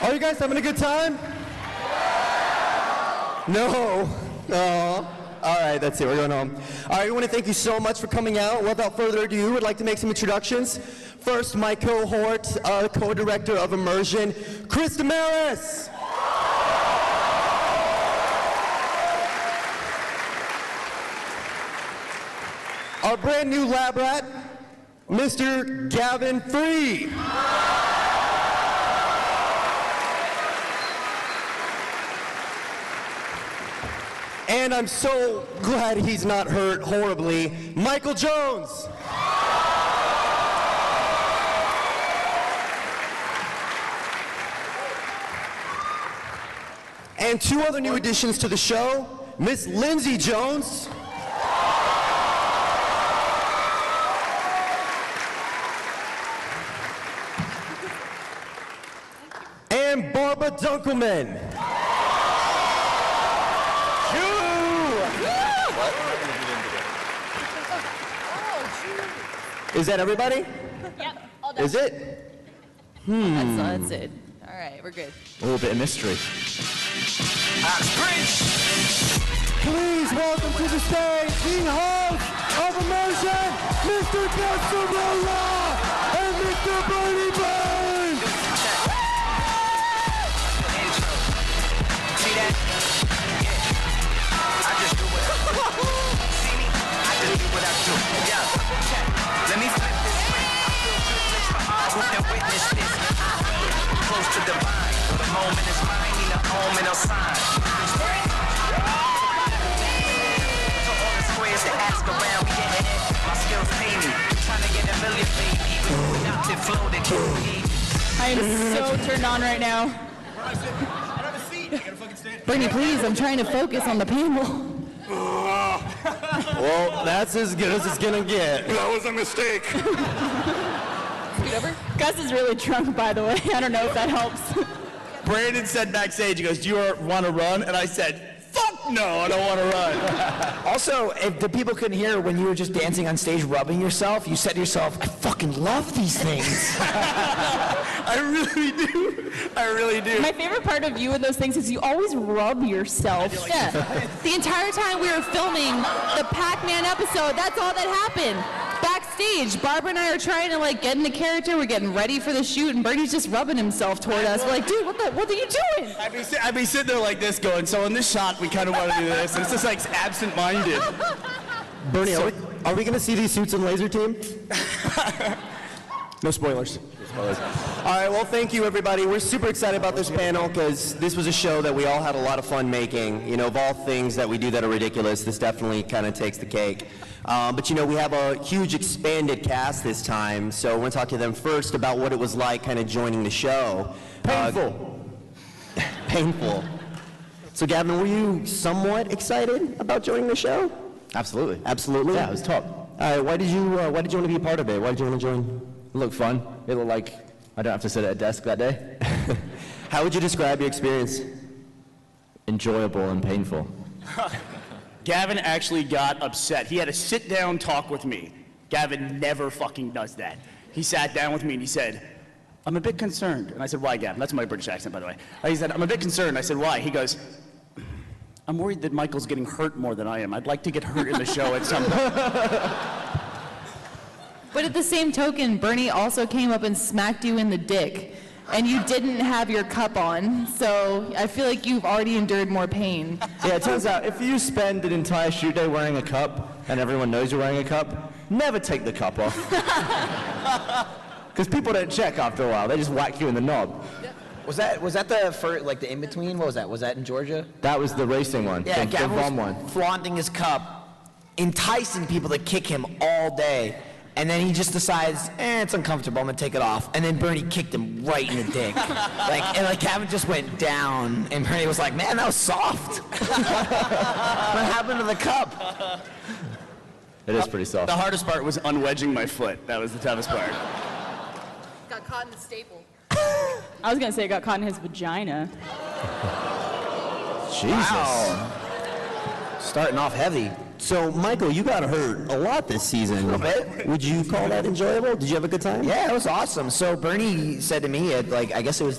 Are you guys having a good time? No. Oh. All right, that's it. We're going home. All right, we want to thank you so much for coming out. Without further ado, I'd like to make some introductions. First, my cohort, co-director of Immersion, Chris Damaris. Our brand new lab rat, Mr. Gavin Free. And I'm so glad he's not hurt horribly, Michael Jones. And two other new additions to the show, Miss Lindsay Jones. And Barbara Dunkelman. Is that everybody? Yep, all done. Is it? That's it. All right, we're good. A little bit of mystery. Please welcome to the stage the host of Immersion, Mr. Casarola and Mr. Bernie Burns. See that? Yeah. I just do what I do. See me? I just do what I do. Yeah. Let me flip this script. I feel privileged for all who can witness this. Close to divine. The moment is mine, need an omen or sign. So all the squares that ask around, we getting it. My skills pay me. Trying to get a million, baby. Without the flow that you need. I am so turned on right now. Bernie, please, I'm trying to focus on the panel. Well, that's as good as it's gonna get. That was a mistake. Scoot over. Gus is really drunk, by the way. I don't know if that helps. Brandon said backstage, he goes, do you want to run? And I said, fuck no, I don't want to run. Also, if the people couldn't hear when you were just dancing on stage rubbing yourself, you said to yourself, I fucking love these things. I really do. I really do. My favorite part of you and those things is you always rub yourself. Yeah. The entire time we were filming the Pac-Man episode, that's all that happened. Backstage, Barbara and I are trying to like get into character. We're getting ready for the shoot, and Bernie's just rubbing himself toward us. We're like, dude, what are you doing? I'd be sitting there like this going, so in this shot, we kind of want to do this. And it's just like absent-minded. Bernie, are we gonna see these suits in Laser Team? No spoilers. All right, well, thank you, everybody. We're super excited about this panel because this was a show that we all had a lot of fun making. You know, of all things that we do that are ridiculous, this definitely kind of takes the cake. But, you know, we have a huge expanded cast this time, so we're going to talk to them first about what it was like kind of joining the show. Painful. Painful. So, Gavin, were you somewhat excited about joining the show? Absolutely. Absolutely? Yeah, it was top. All right, why did you want to be a part of it? Why did you want to join? It looked fun. It looked like I don't have to sit at a desk that day. How would you describe your experience? Enjoyable and painful. Gavin actually got upset. He had a sit-down talk with me. Gavin never fucking does that. He sat down with me and he said, I'm a bit concerned. And I said, why, Gavin? That's my British accent, by the way. He said, I'm a bit concerned. I said, why? He goes, I'm worried that Michael's getting hurt more than I am. I'd like to get hurt in the show at some point. But at the same token, Bernie also came up and smacked you in the dick. And you didn't have your cup on, so I feel like you've already endured more pain. Yeah, it turns out if you spend an entire shoot day wearing a cup and everyone knows you're wearing a cup, never take the cup off. Because people don't check after a while, they just whack you in the knob. Was that the in-between? What was that? Was that in Georgia? That was the racing one, Yeah, the Gavin bomb was one. flaunting his cup, enticing people to kick him all day. And then he just decides, it's uncomfortable, I'm gonna take it off. And then Bernie kicked him right in the dick. and Gavin just went down, and Bernie was like, man, that was soft. What happened to the cup? It is pretty soft. The hardest part was unwedging my foot. That was the toughest part. Got caught in the staple. I was gonna say it got caught in his vagina. Jesus. Wow. Starting off heavy. So, Michael, you got hurt a lot this season. A bit. Would you call that enjoyable? Did you have a good time? Yeah, it was awesome. So Bernie said to me, I guess it was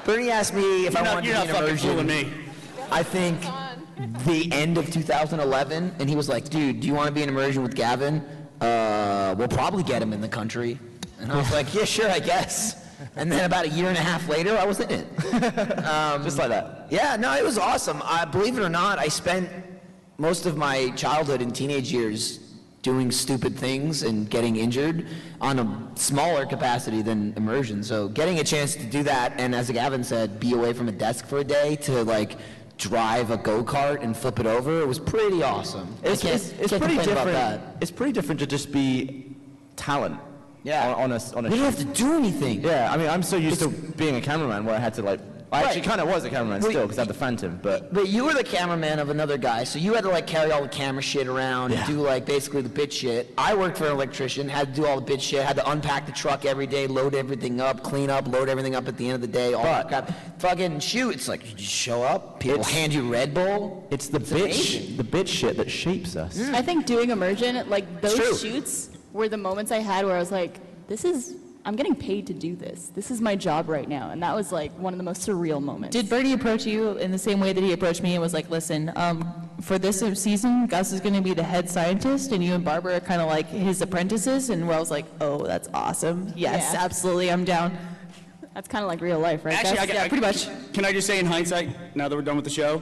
Bernie asked me if I wanted to be in Immersion. Me. I think the end of 2011, and he was like, dude, do you want to be in Immersion with Gavin? We'll probably get him in the country. And I was like, yeah, sure, I guess. And then about a year and a half later, I was in it. Just like that. Yeah, no, it was awesome. Believe it or not, I spent most of my childhood and teenage years doing stupid things and getting injured on a smaller capacity than Immersion. So getting a chance to do that, and as Gavin said, be away from a desk for a day to like drive a go-kart and flip it over, it was pretty awesome. It's can't pretty complain about different. that. It's pretty different to just be talent. Yeah. On a You shoot. don't have to do anything. Yeah, I mean, I'm so used to being a cameraman where I had to like. I actually kind of was a cameraman still because I had the Phantom, but. But you were the cameraman of another guy, so you had to like carry all the camera shit around and do like basically the bit shit. I worked for an electrician, had to do all the bit shit, had to unpack the truck every day, load everything up, clean up, load everything up at the end of the day, all that crap. Fucking shoot, it's like you just show up, people hand you Red Bull. It's the bit shit that shapes us. I think doing Immersion, like true. those shoots were the moments I had where I was like, I'm getting paid to do this. This is my job right now. And that was like one of the most surreal moments. Did Bernie approach you in the same way that he approached me and was like, listen, for this season, Gus is going to be the head scientist and you and Barbara are kind of like his apprentices? And where I was like, oh, that's awesome. Yes, Yeah. absolutely, I'm down. That's kind of like real life, right? Actually, Gus? I pretty much. Can I just say in hindsight, now that we're done with the show,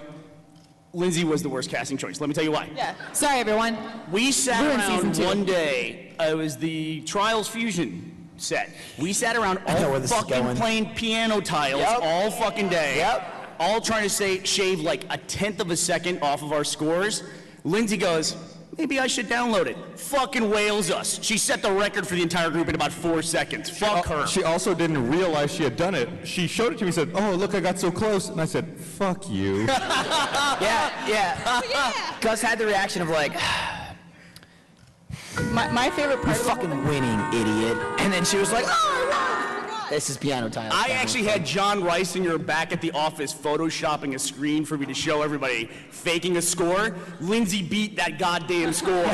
Lindsay was the worst casting choice. Let me tell you why. Yeah. Sorry, everyone. We sat We're in season around 2. one day. It was the Trials Fusion set. We sat around know all where this is fucking going. playing piano tiles Yep. all fucking day. Yep. All trying to shave like a tenth of a second off of our scores. Lindsay goes, maybe I should download it. Fucking whales us. She set the record for the entire group in about 4 seconds. Fuck her. She also didn't realize she had done it. She showed it to me and said, oh, look, I got so close. And I said, fuck you. Yeah. Gus had the reaction of like, My favorite you're part fucking winning, idiot. And then she was like, oh, this is piano time. I actually had John Reisinger back at the office photoshopping a screen for me to show everybody, faking a score. Lindsay beat that goddamn score.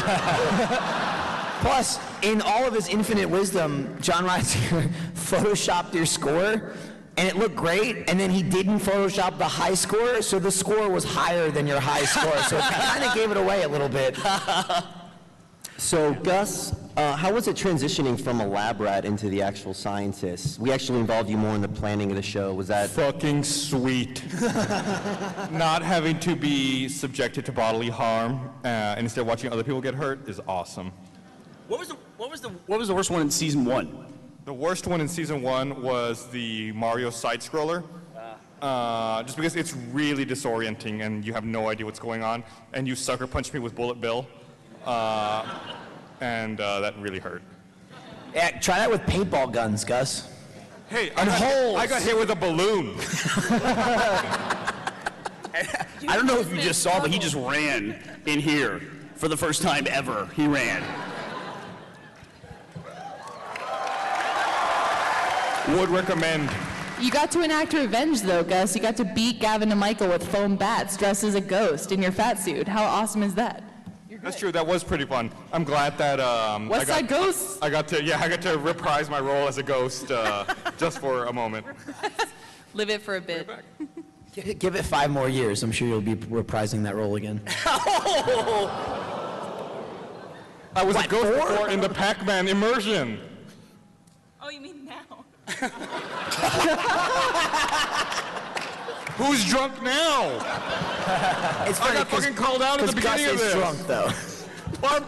Plus, in all of his infinite wisdom, John Reisinger photoshopped your score, and it looked great, and then he didn't Photoshop the high score, so the score was higher than your high score, so it kind of gave it away a little bit. So, Gus, how was it transitioning from a lab rat into the actual scientist? We actually involved you more in the planning of the show. Was that... Fucking sweet. Not having to be subjected to bodily harm and instead watching other people get hurt is awesome. What was the worst one in season 1? The worst one in season 1 was the Mario side-scroller. Just because it's really disorienting and you have no idea what's going on, and you sucker punched me with Bullet Bill. And that really hurt. Yeah, try that with paintball guns, Gus. Hey, And holes. I got hit with a balloon. I don't know if you just saw, but he just ran in here for the first time ever. He ran. Would recommend. You got to enact revenge, though, Gus. You got to beat Gavin and Michael with foam bats dressed as a ghost in your fat suit. How awesome is that? That's true. That was pretty fun. I'm glad that West Side Ghosts? I got to reprise my role as a ghost just for a moment. Live it for a bit. Give it 5 more years. I'm sure you'll be reprising that role again. I was a ghost before in the Pac-Man Immersion. Oh, you mean now? Who's drunk now? It's I got fucking called out at the beginning of this. Gus is drunk, though.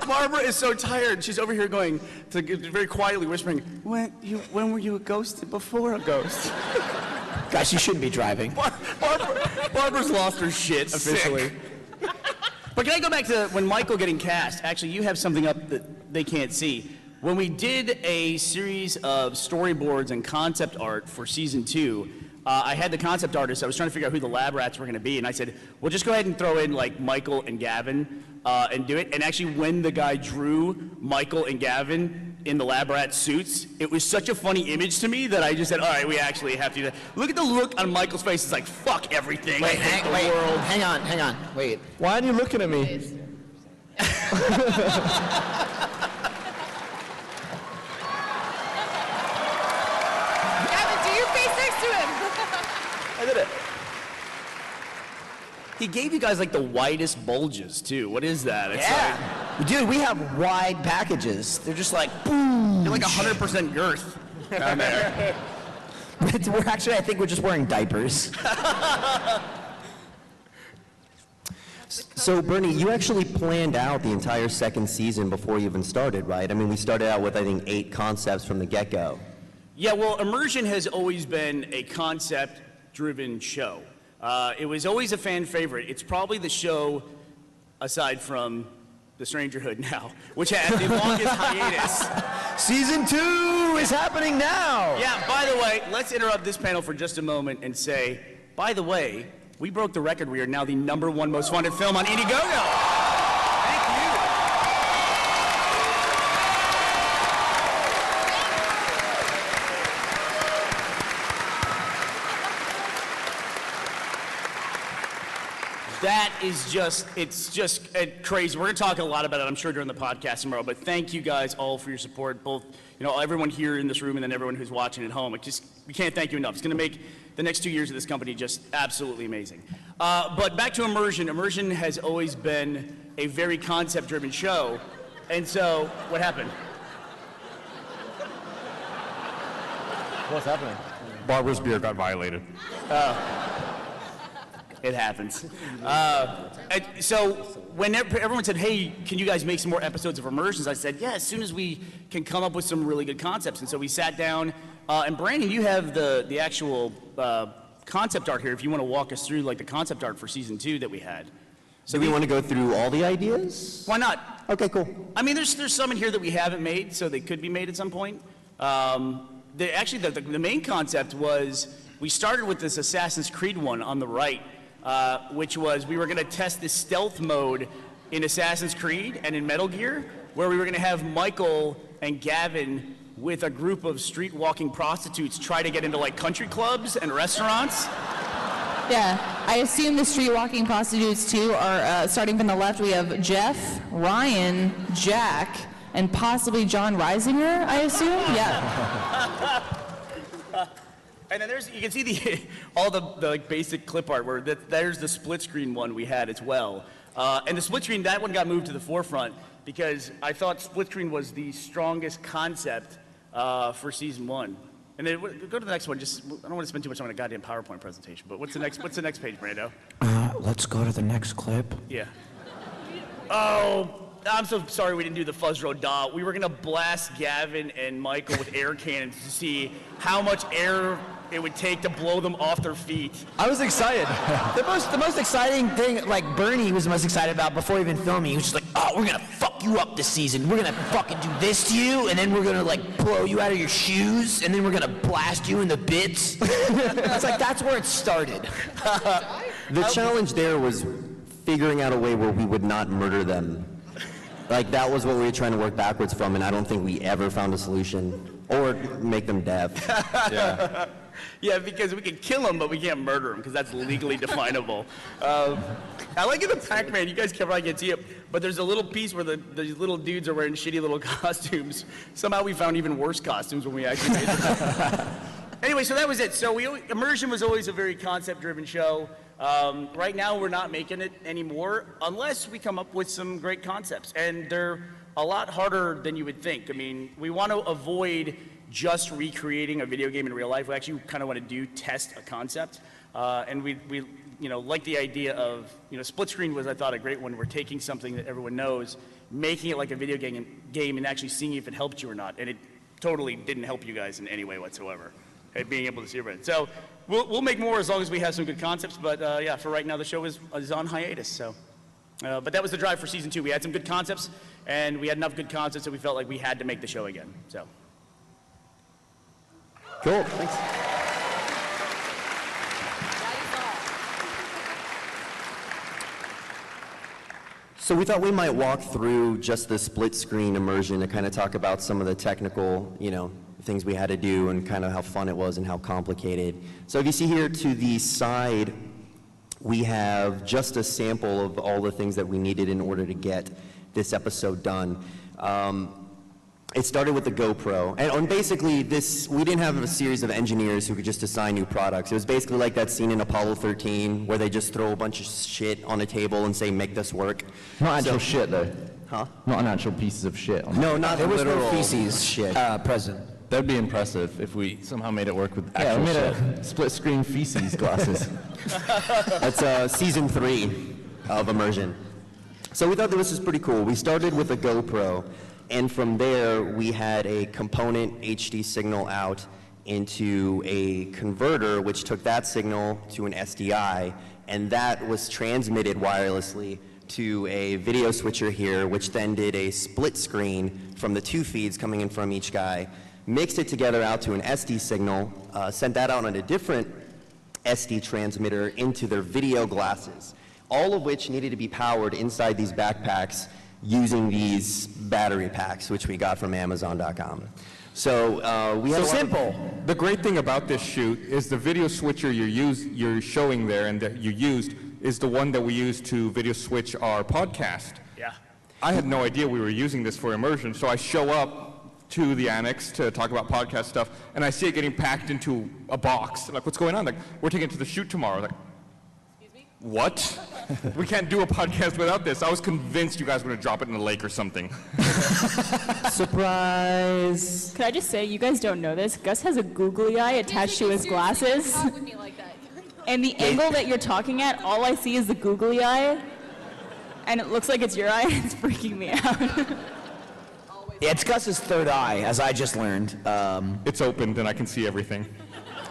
Barbara is so tired. She's over here going, very quietly whispering, when were you a ghost before a ghost? Guys, you shouldn't be driving. Barbara's lost her shit officially. But can I go back to when Michael getting cast? Actually, you have something up that they can't see. When we did a series of storyboards and concept art for season 2, I had the concept artist. I was trying to figure out who the lab rats were going to be, and I said, well, just go ahead and throw in like Michael and Gavin and do it. And actually, when the guy drew Michael and Gavin, in the lab rat suits, it was such a funny image to me that I just said, all right, we actually have to do that. Look at the look on Michael's face. It's like, fuck everything. I hate the world. Hang on, wait. Why aren't you looking at me? Gavin, do your face next to him. I did it. He gave you guys like the widest bulges too. What is that? It's Dude, we have wide packages. They're just like, boom. You're like 100% girth down there. We're actually, I think we're just wearing diapers. So, Bernie, you actually planned out the entire second season before you even started, right? I mean, we started out with, I think, 8 concepts from the get-go. Yeah, well, Immersion has always been a concept-driven show. It was always a fan favorite. It's probably the show, aside from The Strangerhood now, which had the longest hiatus. Season 2 is happening now. Yeah, by the way, let's interrupt this panel for just a moment and say, by the way, we broke the record. We are now the #1 most funded film on Indiegogo. That is just, it's just crazy. We're going to talk a lot about it, I'm sure, during the podcast tomorrow, but thank you guys all for your support, both, you know, everyone here in this room and then everyone who's watching at home. We can't thank you enough. It's going to make the next 2 years of this company just absolutely amazing. But back to Immersion. Immersion has always been a very concept-driven show, and so, what happened? What's happening? Barbara's beer got violated. It happens. So when everyone said, hey, can you guys make some more episodes of Immersions? I said, yeah, as soon as we can come up with some really good concepts. And so we sat down, and Brandon, you have the actual concept art here, if you want to walk us through like the concept art for season 2 that we had. So do we want to go through all the ideas? Why not? Okay, cool. I mean, there's some in here that we haven't made, so they could be made at some point. Actually, the main concept was, we started with this Assassin's Creed one on the right, which was we were going to test this stealth mode in Assassin's Creed and in Metal Gear, where we were going to have Michael and Gavin with a group of street-walking prostitutes try to get into like country clubs and restaurants. Yeah, I assume the street walking prostitutes too are, starting from the left, we have Jeff, Ryan, Jack, and possibly John Reisinger, I assume? Yeah. And then you can see all the like basic clip art where there's the split screen one we had as well. And the split screen, that one got moved to the forefront because I thought split screen was the strongest concept for season 1. And then go to the next one. I don't want to spend too much time on a goddamn PowerPoint presentation. But what's the next page, Brando? Let's go to the next clip. Yeah. Oh, I'm so sorry we didn't do the Fuzz Road dot. We were gonna blast Gavin and Michael with air cannons to see how much air it would take to blow them off their feet. I was excited. the most exciting thing, like Bernie was the most excited about before even filming. He was just like, oh, we're gonna fuck you up this season. We're gonna fucking do this to you, and then we're gonna like blow you out of your shoes, and then we're gonna blast you into bits. It's like, that's where it started. The challenge there was figuring out a way where we would not murder them. Like, that was what we were trying to work backwards from, and I don't think we ever found a solution. Or make them deaf. Yeah. Yeah, because we can kill them, but we can't murder them, because that's legally definable. I like in the Pac-Man, you guys probably can't see it, but there's a little piece where the little dudes are wearing shitty little costumes. Somehow we found even worse costumes when we actually made them. Anyway, so that was it. So Immersion was always a very concept-driven show. Right now, we're not making it anymore unless we come up with some great concepts. And they're a lot harder than you would think. I mean, we want to avoid just recreating a video game in real life. We actually kind of want to test a concept. And we like the idea of, split screen was, I thought, a great one. We're taking something that everyone knows, making it like a video game and actually seeing if it helped you or not. And it totally didn't help you guys in any way whatsoever. Being able to see everything. So we'll make more as long as we have some good concepts, but yeah, for right now the show is on hiatus. So, but that was the drive for season 2. We had some good concepts, and we had enough good concepts that we felt like we had to make the show again. So. Cool, thanks. So we thought we might walk through just the split screen immersion to kind of talk about some of the technical, things we had to do and kind of how fun it was and how complicated. So if you see here to the side, we have just a sample of all the things that we needed in order to get this episode done. It started with the GoPro, and basically we didn't have a series of engineers who could just assign new products. It was basically like that scene in Apollo 13 where they just throw a bunch of shit on a table and say, make this work. Not actual shit, though. Huh? Not an actual pieces of shit. No, not There was literal no feces shit. present. That'd be impressive if we somehow made it work with actual shit. Yeah, we made a split-screen feces glasses. That's season 3 of Immersion. So we thought that this was pretty cool. We started with a GoPro, and from there we had a component HD signal out into a converter, which took that signal to an SDI, and that was transmitted wirelessly to a video switcher here, which then did a split screen from the 2 feeds coming in from each guy, mixed it together out to an SD signal, sent that out on a different SD transmitter into their video glasses, all of which needed to be powered inside these backpacks using these battery packs, which we got from Amazon.com. So we had simple. The great thing about this shoot is the video switcher you're showing there and that you used is the one that we used to video switch our podcast. Yeah. I had no idea we were using this for Immersion, so I show up to the annex to talk about podcast stuff, and I see it getting packed into a box. I'm like, what's going on? Like, we're taking it to the shoot tomorrow. Like, what? We can't do a podcast without this. I was convinced you guys were going to drop it in the lake or something. Surprise! Could I just say, you guys don't know this, Gus has a googly eye attached to his glasses. Talk with me like that. And the angle that you're talking at, all I see is the googly eye. And it looks like it's your eye. It's freaking me out. Yeah, it's Gus's third eye, as I just learned. It's opened and I can see everything.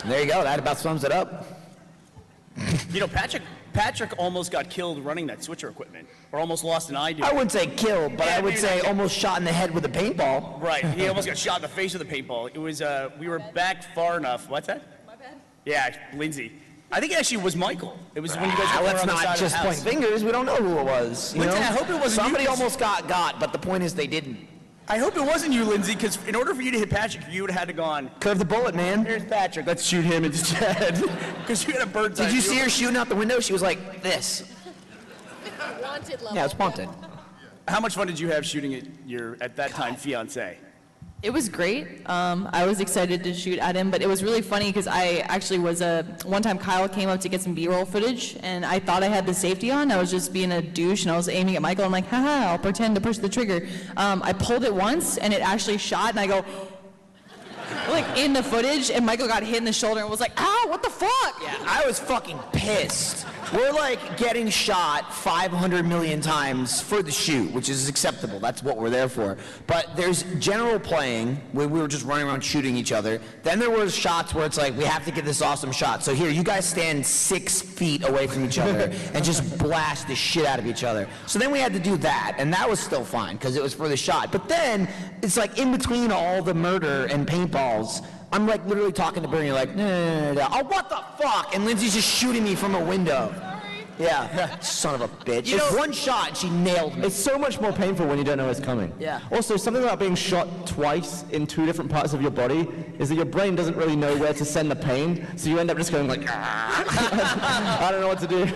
There you go. That about sums it up. Patrick almost got killed running that switcher equipment, or almost lost an eye doing I it. wouldn't say killed, but Yeah, I would maybe say not. almost shot in the head with a paintball. Right, he almost got shot in the face with a paintball. It was, we were back far enough. What's that? My bad. Yeah, Lindsay. I think it actually was Michael. It was when you guys were Let's on the side not of just the point house. fingers. We don't know who it was. You Lindsay, know? I hope it wasn't you, Somebody 'cause- almost got, but the point is they didn't. I hope it wasn't you, Lindsay, because in order for you to hit Patrick, you would have had to gone, Curve the bullet, man. here's Patrick, let's shoot him instead. Because you had a bird's eye Did you view. see her shooting out the window? She was like this. Wanted level. Yeah, it's wanted. How much fun did you have shooting at your, at that time, fiancé? It was great. I was excited to shoot at him, but it was really funny because I actually was one time Kyle came up to get some B-roll footage, and I thought I had the safety on. I was just being a douche, and I was aiming at Michael. I'm like, haha, I'll pretend to push the trigger. I pulled it once, and it actually shot, and I go, like in the footage, and Michael got hit in the shoulder and was like, ow, what the fuck? Yeah, I was fucking pissed. We're like getting shot 500 million times for the shoot, which is acceptable. That's what we're there for. But there's general playing where we were just running around shooting each other. Then there was shots where it's like, we have to get this awesome shot. So here, you guys stand 6 feet away from each other and just blast the shit out of each other. So then we had to do that, and that was still fine because it was for the shot. But then it's like in between all the murder and paintballs, I'm like literally talking to Bernie like, no. Oh, what the fuck? And Lindsay's just shooting me from a window. Yeah, son of a bitch. You It's know- one shot and she nailed me. It's so much more painful when you don't know it's coming. Yeah. Also, something about being shot twice in 2 different parts of your body is that your brain doesn't really know where to send the pain, so you end up just going like, I don't know what to do.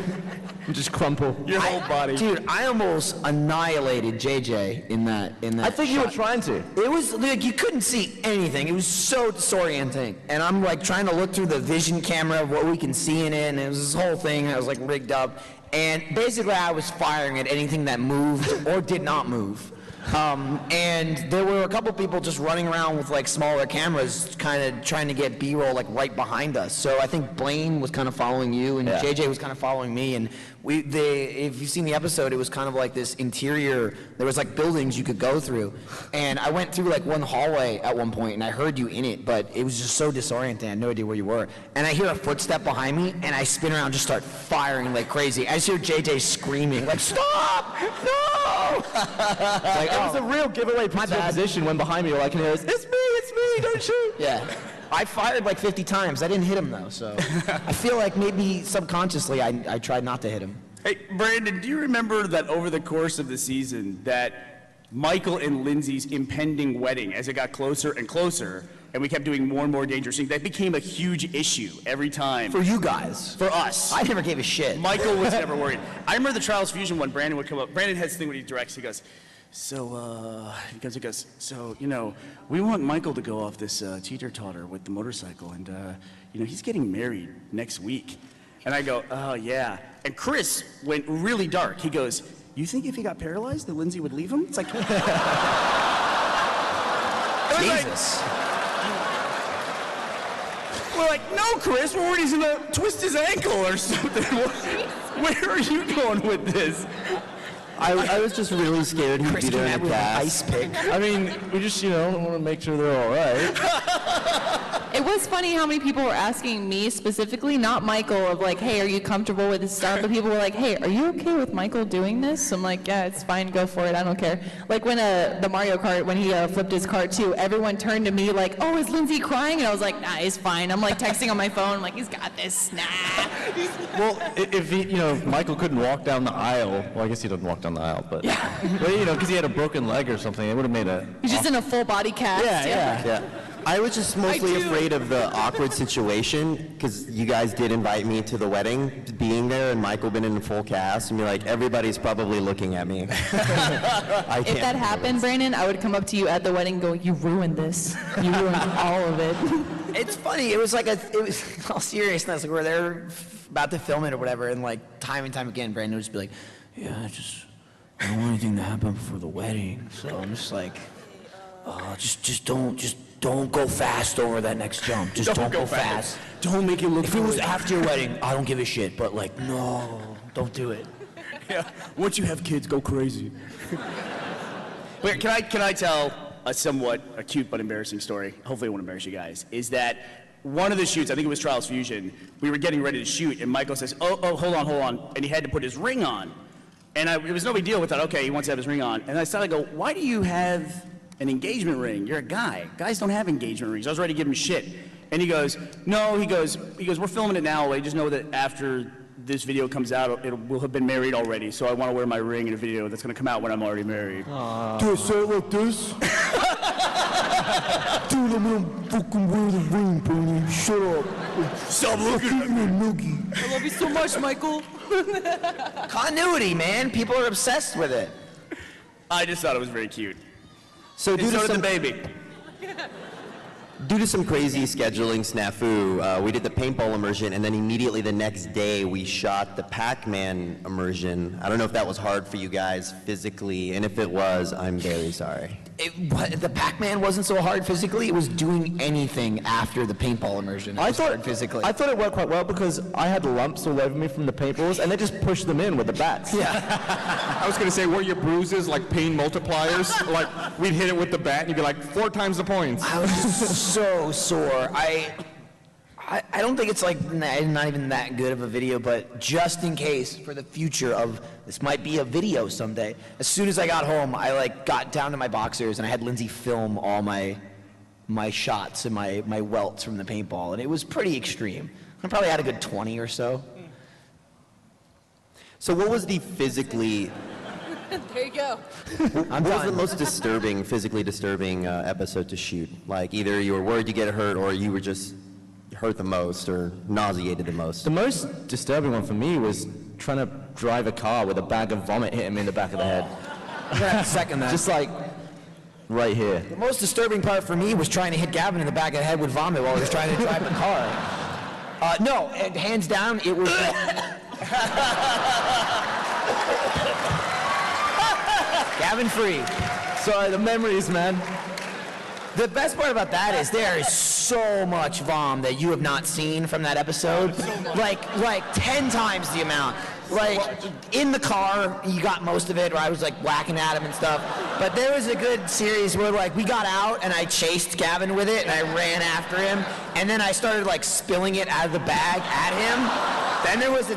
You just crumple. Your whole body. Dude, I almost annihilated JJ in that I think you were shot. trying to. It was like you couldn't see anything. It was so disorienting. And I'm like trying to look through the vision camera of what we can see in it, and it was this whole thing. I was like rigged up. And basically I was firing at anything that moved or did not move. And there were a couple people just running around with like smaller cameras kind of trying to get B-roll like right behind us. So I think Blaine was kind of following you and Yeah. JJ was kind of following me. And if you've seen the episode, it was kind of like this interior, there was like buildings you could go through. And I went through like one hallway at one point and I heard you in it, but it was just so disorienting. I had no idea where you were. And I hear a footstep behind me and I spin around and just start firing like crazy. I just hear JJ screaming like, stop, no! Like, It was a real giveaway to your bad. position when behind me all I can hear is, it's me, don't shoot. Yeah. I fired like 50 times. I didn't hit him though, so I feel like maybe subconsciously I tried not to hit him. Hey, Brandon, do you remember that over the course of the season that Michael and Lindsay's impending wedding, as it got closer and closer, and we kept doing more and more dangerous things, that became a huge issue every time. For you guys. For us. I never gave a shit. Michael was never worried. I remember the Trials Fusion one, Brandon would come up. Brandon has this thing when he directs, he goes, so, you know, we want Michael to go off this teeter-totter with the motorcycle, and, you know, he's getting married next week. And I go, oh, yeah. And Chris went really dark. He goes, you think if he got paralyzed that Lindsay would leave him? It's like... Jesus. We're like, no, Chris, we're worried he's gonna twist his ankle or something. Where are you going with this? I was just really scared he'd Chris be came there out in the with an cast. ice pick. I mean, we just, want to make sure they're all right. It was funny how many people were asking me specifically, not Michael, of like, hey, are you comfortable with this stuff? But people were like, hey, are you okay with Michael doing this? I'm like, yeah, it's fine, go for it, I don't care. Like when the Mario Kart, when he flipped his cart too, everyone turned to me like, oh, is Lindsay crying? And I was like, nah, he's fine. I'm like texting on my phone, I'm like, he's got this, nah. Well, if he, if Michael couldn't walk down the aisle, well, I guess he doesn't walk down the aisle, but, because he had a broken leg or something, it would have made a... He's just in a full body cast. Yeah. I was just mostly afraid of the awkward situation because you guys did invite me to the wedding, being there, and Michael been in the full cast, and be like, everybody's probably looking at me. If that happened, Brandon, I would come up to you at the wedding and go, you ruined this. You ruined all of it. It's funny. It was in all seriousness, like we're there about to film it or whatever, and like time and time again, Brandon would just be like, yeah, I don't want anything to happen before the wedding. So I'm just like, don't go fast over that next jump. Just don't go fast. Don't make it look If it was after your wedding, I don't give a shit. But like, no, don't do it. Yeah. Once you have kids, go crazy. Wait, can I tell a somewhat cute but embarrassing story? Hopefully it won't embarrass you guys. Is that one of the shoots, I think it was Trials Fusion, we were getting ready to shoot, and Michael says, oh, hold on, and he had to put his ring on. And it was no big deal with that, okay, he wants to have his ring on. And I started to go, why do you have an engagement ring? You're a guy. Guys don't have engagement rings. I was ready to give him shit. And he goes, no, he goes, we're filming it now. I just know that after this video comes out, we'll have been married already. So I want to wear my ring in a video that's going to come out when I'm already married. Do I say it like this? Dude, I'm gonna fucking wear the ring, Bernie. Shut up. Stop looking at me. Noogie. I love you so much, Michael. Continuity, man. People are obsessed with it. I just thought it was very cute. So And so did the baby. Due to some crazy scheduling snafu, we did the paintball immersion, and then immediately the next day we shot the Pac-Man immersion. I don't know if that was hard for you guys physically, and if it was, I'm very sorry. The Pac-Man wasn't so hard physically. It was doing anything after the paintball immersion. It was hard physically. I thought it worked quite well because I had lumps all over me from the paintballs, and they just pushed them in with the bats. I was going to say, were your bruises like pain multipliers? Like, we'd hit it with the bat, and you'd be like, 4 times the points. I was just so sore. I don't think it's like not even that good of a video, but just in case for the future of this might be a video someday. As soon as I got home, I like got down to my boxers and I had Lindsay film all my shots and my welts from the paintball, and it was pretty extreme. I probably had a good 20 or so. So what was the physically... There you go. What was the most disturbing, physically disturbing episode to shoot? Like either you were worried you get hurt or you were just hurt the most or nauseated the most? The most disturbing one for me was trying to drive a car with a bag of vomit hitting me in the back of the head. I'm gonna have to second that. Just like right here. The most disturbing part for me was trying to hit Gavin in the back of the head with vomit while he was trying to drive the car. No, hands down, it was... Gavin free. Sorry, the memories, man. The best part about that is there is so much vom that you have not seen from that episode. Like 10 times the amount. Like, in the car, you got most of it, where I was like whacking at him and stuff. But there was a good series where like we got out and I chased Gavin with it and I ran after him. And then I started like spilling it out of the bag at him. Then there was a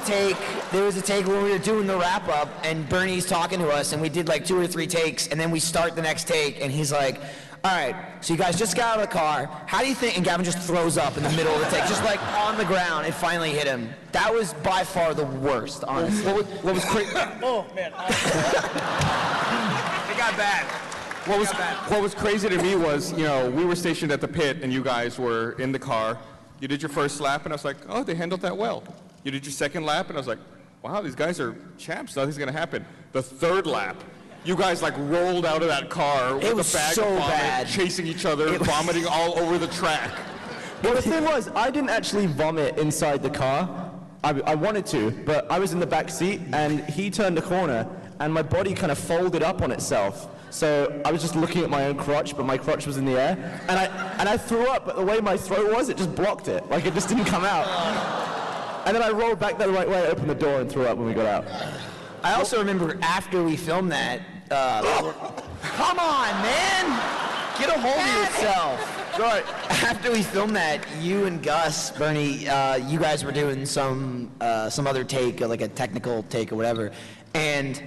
take when we were doing the wrap up and Bernie's talking to us and we did like 2 or 3 takes and then we start the next take and he's like, All right, so you guys just got out of the car. How do you think, and Gavin just throws up in the middle of the take, just like on the ground, it finally hit him. That was by far the worst, honestly. What was crazy? Oh, man. It got bad. What was crazy to me was, you know, we were stationed at the pit and you guys were in the car. You did your first lap and I was like, oh, they handled that well. You did your second lap and I was like, wow, these guys are champs. Nothing's gonna happen. The third lap, you guys like rolled out of that car with a bag of vomit, chasing each other, vomiting all over the track. Well, the thing was, I didn't actually vomit inside the car. I wanted to, but I was in the back seat and he turned the corner and my body kind of folded up on itself. So I was just looking at my own crotch, but my crotch was in the air. And I threw up, but the way my throat was, it just blocked it. Like it just didn't come out. And then I rolled back the right way, opened the door, and threw up when we got out. I also remember after we filmed that, come on, man! Get a hold of yourself. Sorry. After we filmed that, you and Gus, Bernie, you guys were doing some other take, like a technical take or whatever, and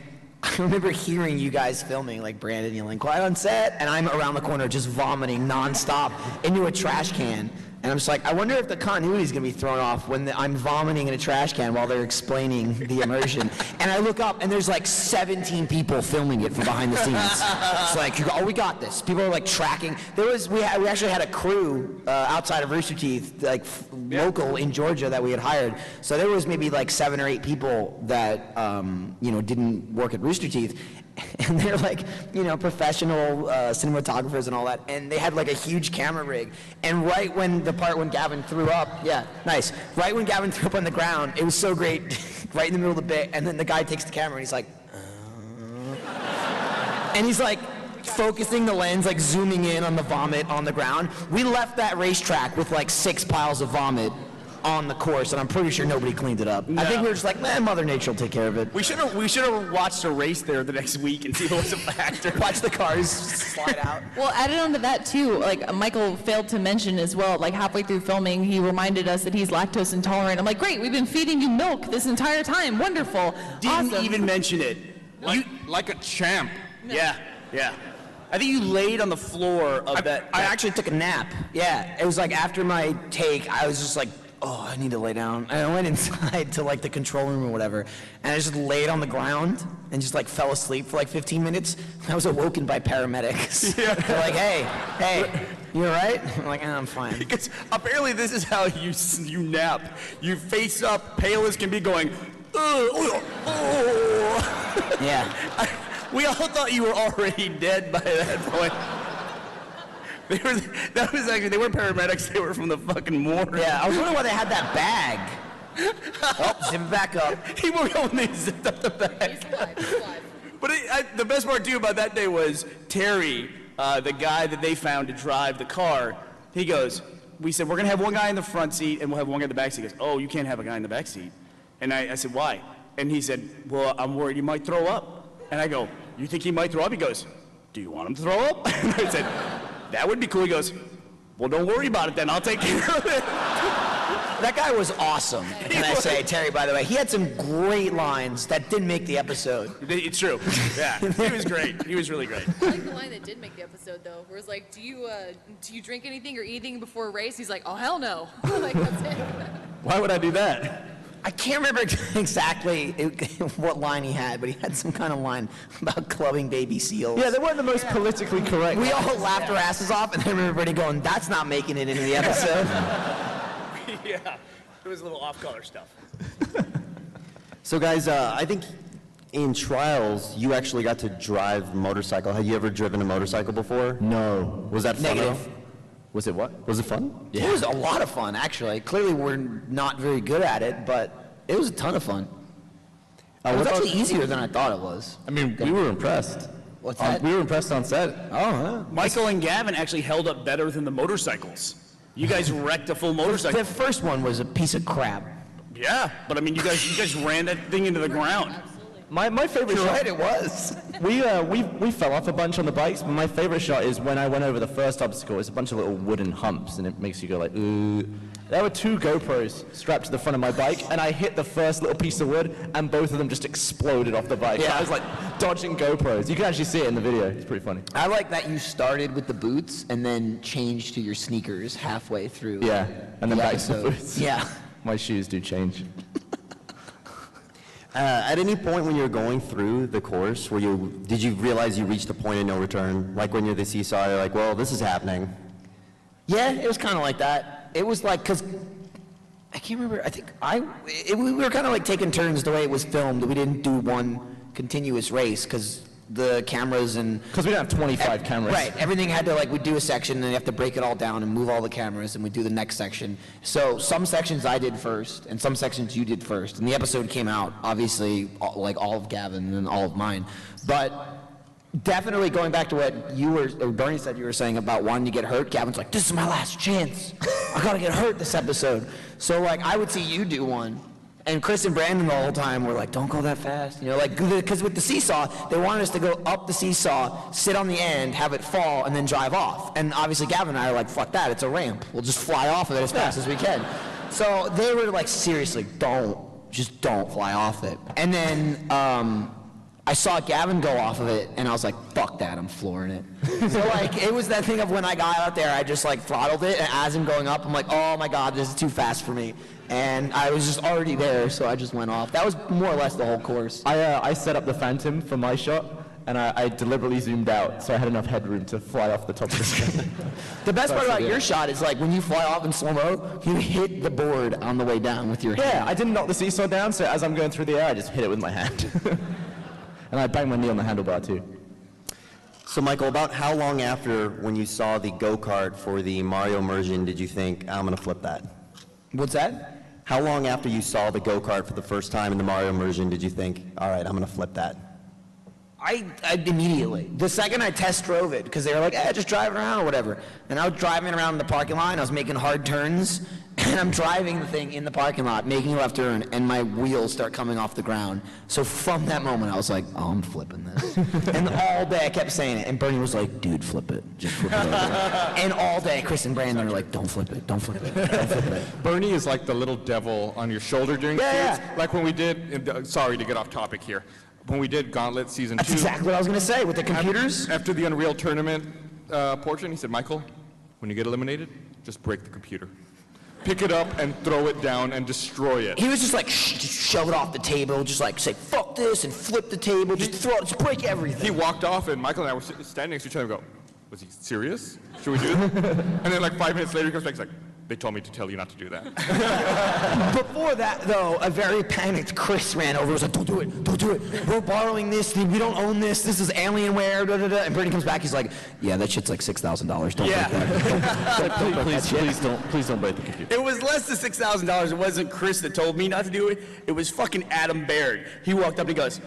I remember hearing you guys filming, like Brandon yelling, quiet on set, and I'm around the corner just vomiting nonstop into a trash can. And I'm just like, I wonder if the continuity is going to be thrown off when I'm vomiting in a trash can while they're explaining the immersion. And I look up, and there's like 17 people filming it from behind the scenes. It's like, oh, we got this. People are like tracking. We actually had a crew outside of Rooster Teeth, like local in Georgia that we had hired. So there was maybe like 7 or 8 people that didn't work at Rooster Teeth. And they're like, professional cinematographers and all that. And they had like a huge camera rig. And right when Gavin threw up, right when Gavin threw up on the ground, it was so great, right in the middle of the bit. And then the guy takes the camera and he's like, and he's like focusing the lens, like zooming in on the vomit on the ground. We left that racetrack with like 6 piles of vomit on the course, and I'm pretty sure nobody cleaned it up. No. I think we were just like, man, Mother Nature will take care of it. We should have watched a race there the next week and see who was a factor. Watch the cars slide out. Well, added on to that too, like Michael failed to mention as well, like halfway through filming, he reminded us that he's lactose intolerant. I'm like, great, we've been feeding you milk this entire time. Wonderful. Didn't awesome. even mention it. Like a champ. Yeah. I think you laid on the floor of that. I actually took a nap. Yeah, it was like after my take, I was just like, oh, I need to lay down. And I went inside to like the control room or whatever, and I just laid on the ground and just like fell asleep for like 15 minutes. I was awoken by paramedics. Yeah. They're like, hey, you all right? I'm like, I'm fine. Because apparently this is how you nap. You face up, pale as can be, going, Yeah. We all thought you were already dead by that point. They weren't paramedics, they were from the fucking morgue. Yeah, I was wondering why they had that bag. Oh, zip it back up. He woke up when they zipped up the bag. He's alive. But the best part too about that day was Terry, the guy that they found to drive the car. He goes, we said, we're gonna have one guy in the front seat and we'll have one guy in the back seat. He goes, oh, you can't have a guy in the back seat. And I said, why? And he said, well, I'm worried he might throw up. And I go, you think he might throw up? He goes, do you want him to throw up? And I said, that would be cool. He goes, well, don't worry about it then. I'll take care of it. That guy was awesome, can I say, Terry, by the way. He had some great lines that didn't make the episode. It's true. Yeah, he was great. He was really great. I like the line that did make the episode, though, where it's like, do you drink anything or eat anything before a race? He's like, oh, hell no. Like, that's it. Why would I do that? I can't remember exactly what line he had, but he had some kind of line about clubbing baby seals. Yeah, they weren't the most politically correct. We all laughed our asses off, and then everybody going, that's not making it into the episode. Yeah, it was a little off-color stuff. So guys, I think in trials, you actually got to drive a motorcycle. Had you ever driven a motorcycle before? No. Was that fun? Negative. Was it what? Was it fun? Yeah. It was a lot of fun, actually. Clearly, we're not very good at it, but it was a ton of fun. It was actually easier than I thought it was. I mean, we were impressed. What's that? We were impressed on set. Oh, yeah. Michael and Gavin actually held up better than the motorcycles. You guys wrecked a full motorcycle. The first one was a piece of crap. Yeah, but I mean, you guys ran that thing into the ground. My favorite You're shot. right, it was. We fell off a bunch on the bikes, but my favorite shot is when I went over the first obstacle. It's a bunch of little wooden humps, and it makes you go like, ooh. There were 2 GoPros strapped to the front of my bike, and I hit the first little piece of wood, and both of them just exploded off the bike. Yeah. I was like dodging GoPros. You can actually see it in the video. It's pretty funny. I like that you started with the boots and then changed to your sneakers halfway through. Yeah, and then the back to the episode. boots. Yeah. My shoes do change. At any point when you're going through the course, did you realize you reached the point of no return? Like when you're the seesaw, you're like, well, this is happening. Yeah, it was kind of like that. It was like, because I can't remember, I think we were kind of like taking turns the way it was filmed. We didn't do one continuous race because the cameras and... Because we don't have 25 cameras. Right, everything had to, like, we'd do a section and then you have to break it all down and move all the cameras and we'd do the next section. So some sections I did first and some sections you did first. And the episode came out, obviously, like all of Gavin and all of mine. But definitely going back to what Bernie said you were saying about wanting to get hurt, Gavin's like, this is my last chance. I gotta get hurt this episode. So like, I would see you do one, and Chris and Brandon the whole time were like, don't go that fast. You know, like, because with the seesaw, they wanted us to go up the seesaw, sit on the end, have it fall, and then drive off. And obviously Gavin and I are like, fuck that, it's a ramp. We'll just fly off of it as fast as we can. So they were like, seriously, just don't fly off it. And then, I saw Gavin go off of it, and I was like, fuck that, I'm flooring it. So like, it was that thing of when I got out there, I just like throttled it, and as I'm going up, I'm like, oh my god, this is too fast for me. And I was just already there, so I just went off. That was more or less the whole course. I set up the Phantom for my shot, and I deliberately zoomed out, so I had enough headroom to fly off the top of the screen. The best part That's about it. your shot is like when you fly off in slow-mo, you hit the board on the way down with your hand. Yeah, I didn't knock the seesaw down, so as I'm going through the air, I just hit it with my hand. And I banged my knee on the handlebar too. So Michael, about how long after when you saw the go-kart for the Mario Immersion did you think, I'm gonna flip that? What's that? How long after you saw the go-kart for the first time in the Mario Immersion did you think, all right, I'm gonna flip that? I immediately. The second I test drove it, because they were like, just drive it around or whatever. And I was driving around the parking lot, and I was making hard turns, and I'm driving the thing in the parking lot, making a left turn, and my wheels start coming off the ground. So from that moment, I was like, oh, I'm flipping this. And all day I kept saying it, and Bernie was like, dude, flip it. Just flip it over. And all day, Chris and Brandon were like, don't flip it, don't flip it, don't flip it. Bernie is like the little devil on your shoulder during shoots. Like when we did, sorry to get off topic here, when we did Gauntlet Season 2. That's exactly what I was going to say, with the computers. After the Unreal Tournament portion, he said, Michael, when you get eliminated, just break the computer. Pick it up and throw it down and destroy it. He was just like, just shove it off the table, just like say, fuck this, and flip the table, just throw it, just break everything. He walked off, and Michael and I were standing next to each other and go, was he serious? Should we do this? And then like 5 minutes later, he comes back, he's like, they told me to tell you not to do that. Before that, though, a very panicked Chris ran over and was like, don't do it, don't do it. We're borrowing this, we don't own this, this is Alienware, da da da. And Bernie comes back, he's like, yeah, that shit's like $6,000, don't break that. Please don't break the computer. It was less than $6,000. It wasn't Chris that told me not to do it. It was fucking Adam Baird. He walked up and he goes,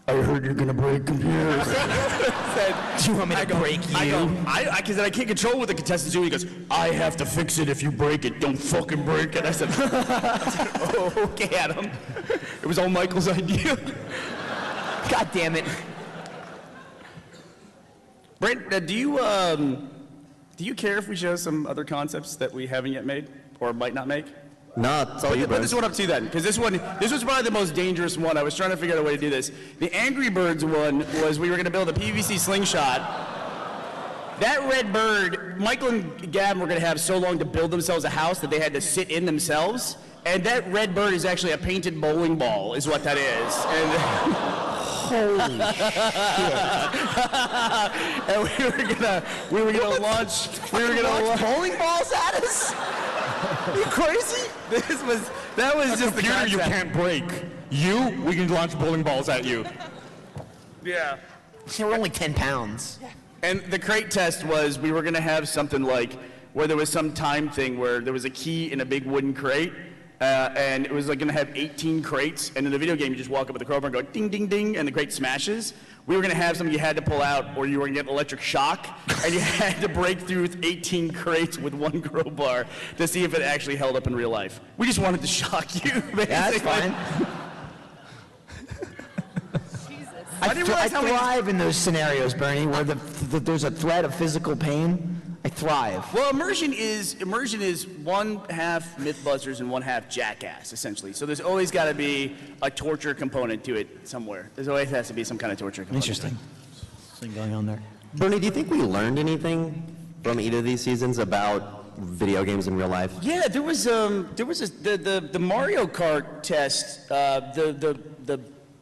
I heard you're gonna break computers. Do you want me to break you? Because I can't control what the contestants do. He goes, I have to fix it if you break it. Don't fucking break it. I said, oh, okay, Adam. It was all Michael's idea. God damn it. Brent, do you care if we show some other concepts that we haven't yet made or might not make? No, it's all you, Put this one up to you then, because this was probably the most dangerous one. I was trying to figure out a way to do this. The Angry Birds one was we were going to build a PVC slingshot. That red bird, Michael and Gavin were going to have so long to build themselves a house that they had to sit in themselves. And that red bird is actually a painted bowling ball, is what that is. And holy shit! And we were gonna launch bowling balls at us? Are you crazy? That was just the Computer concept. you can't break. We can launch bowling balls at you. Yeah. They were only 10 pounds. And the crate test was we were going to have something like where there was some time thing where there was a key in a big wooden crate, and it was like going to have 18 crates, and in the video game you just walk up with a crowbar and go ding, ding, ding, and the crate smashes. We were going to have something you had to pull out, or you were going to get electric shock, and you had to break through 18 crates with one crowbar to see if it actually held up in real life. We just wanted to shock you, basically. Yeah, that's fine. I thrive in those scenarios, Bernie, where there's a threat of physical pain. I thrive. Well, immersion is one half MythBusters and one half Jackass, essentially. So there's always got to be a torture component to it somewhere. There's always has to be some kind of torture component. Interesting. Thing going on there. Bernie, do you think we learned anything from either of these seasons about video games in real life? Yeah, the Mario Kart test, the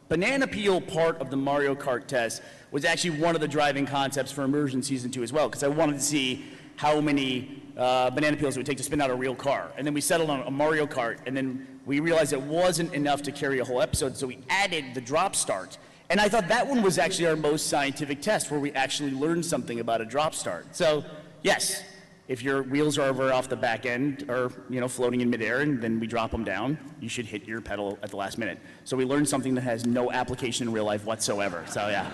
banana peel part of the Mario Kart test was actually one of the driving concepts for Immersion Season 2 as well, because I wanted to see how many banana peels it would take to spin out a real car. And then we settled on a Mario Kart, and then we realized it wasn't enough to carry a whole episode, so we added the drop start. And I thought that one was actually our most scientific test, where we actually learned something about a drop start. So, yes, if your wheels are over off the back end or, floating in midair and then we drop them down, you should hit your pedal at the last minute. So we learned something that has no application in real life whatsoever. So yeah,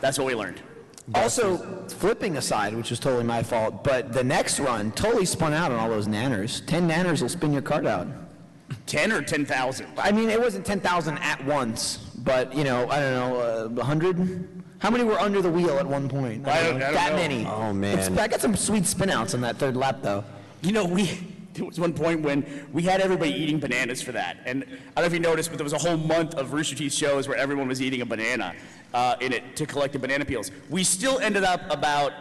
that's what we learned. Also, flipping aside, which was totally my fault, but the next run totally spun out on all those nanners. 10 nanners will spin your cart out. 10 or 10,000? I mean, it wasn't 10,000 at once, but, I don't know, 100? How many were under the wheel at one point? I don't that know. many. Oh, man. I got some sweet spin outs on that third lap, though. There was one point when we had everybody eating bananas for that. And I don't know if you noticed, but there was a whole month of Rooster Teeth shows where everyone was eating a banana in it to collect the banana peels. We still ended up about,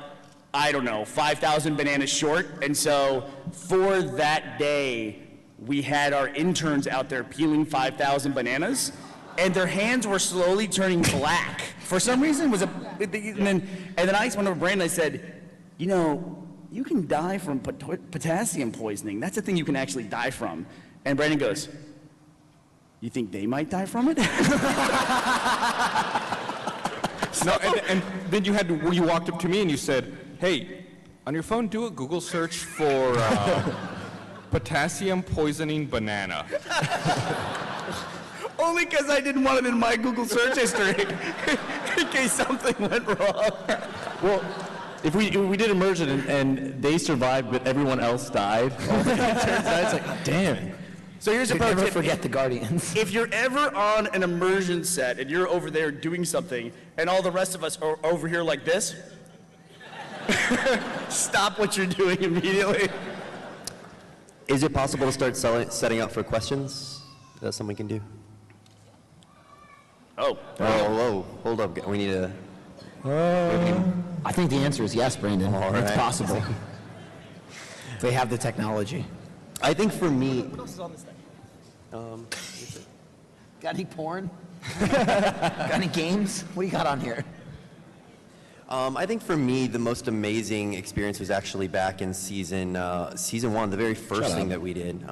5,000 bananas short. And so for that day, we had our interns out there peeling 5,000 bananas, and their hands were slowly turning black. For some reason, and then I went over to Brandon and I said, you can die from potassium poisoning. That's a thing you can actually die from. And Brandon goes, you think they might die from it? No, and then you walked up to me and you said, hey, on your phone, do a Google search for potassium poisoning banana. Only because I didn't want it in my Google search history in case something went wrong. Well, if we did Immersion and they survived but everyone else died, it turns out it's like, damn. So here's a pro Never tip. forget the Guardians. If you're ever on an immersion set and you're over there doing something and all the rest of us are over here like this, stop what you're doing immediately. Is it possible to start setting up for questions? Is that something we can do? Oh. Whoa, hold up. We need to... I think the answer is yes, Brandon. All It's right. possible. They have the technology. I think for me... What else is on this thing? Got any porn? Got any games? What do you got on here? I think for me, the most amazing experience was actually back in season one, the very first thing that we did.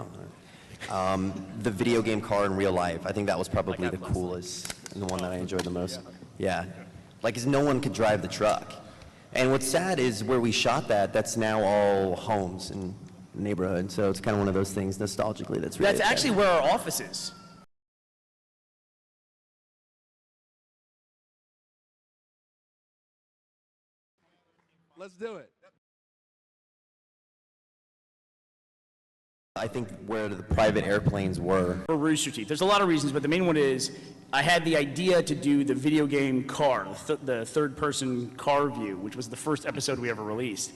The video game car in real life. I think that was probably the coolest and the one that I enjoyed the most. Yeah. Like, 'cause no one could drive the truck. And what's sad is where we shot that's now all homes and neighborhood. So it's kind of one of those things nostalgically that's really That's actually where our office is. Let's do it. I think where the private airplanes were. For Rooster Teeth. There's a lot of reasons, but the main one is I had the idea to do the video game car, the third-person car view, which was the first episode we ever released.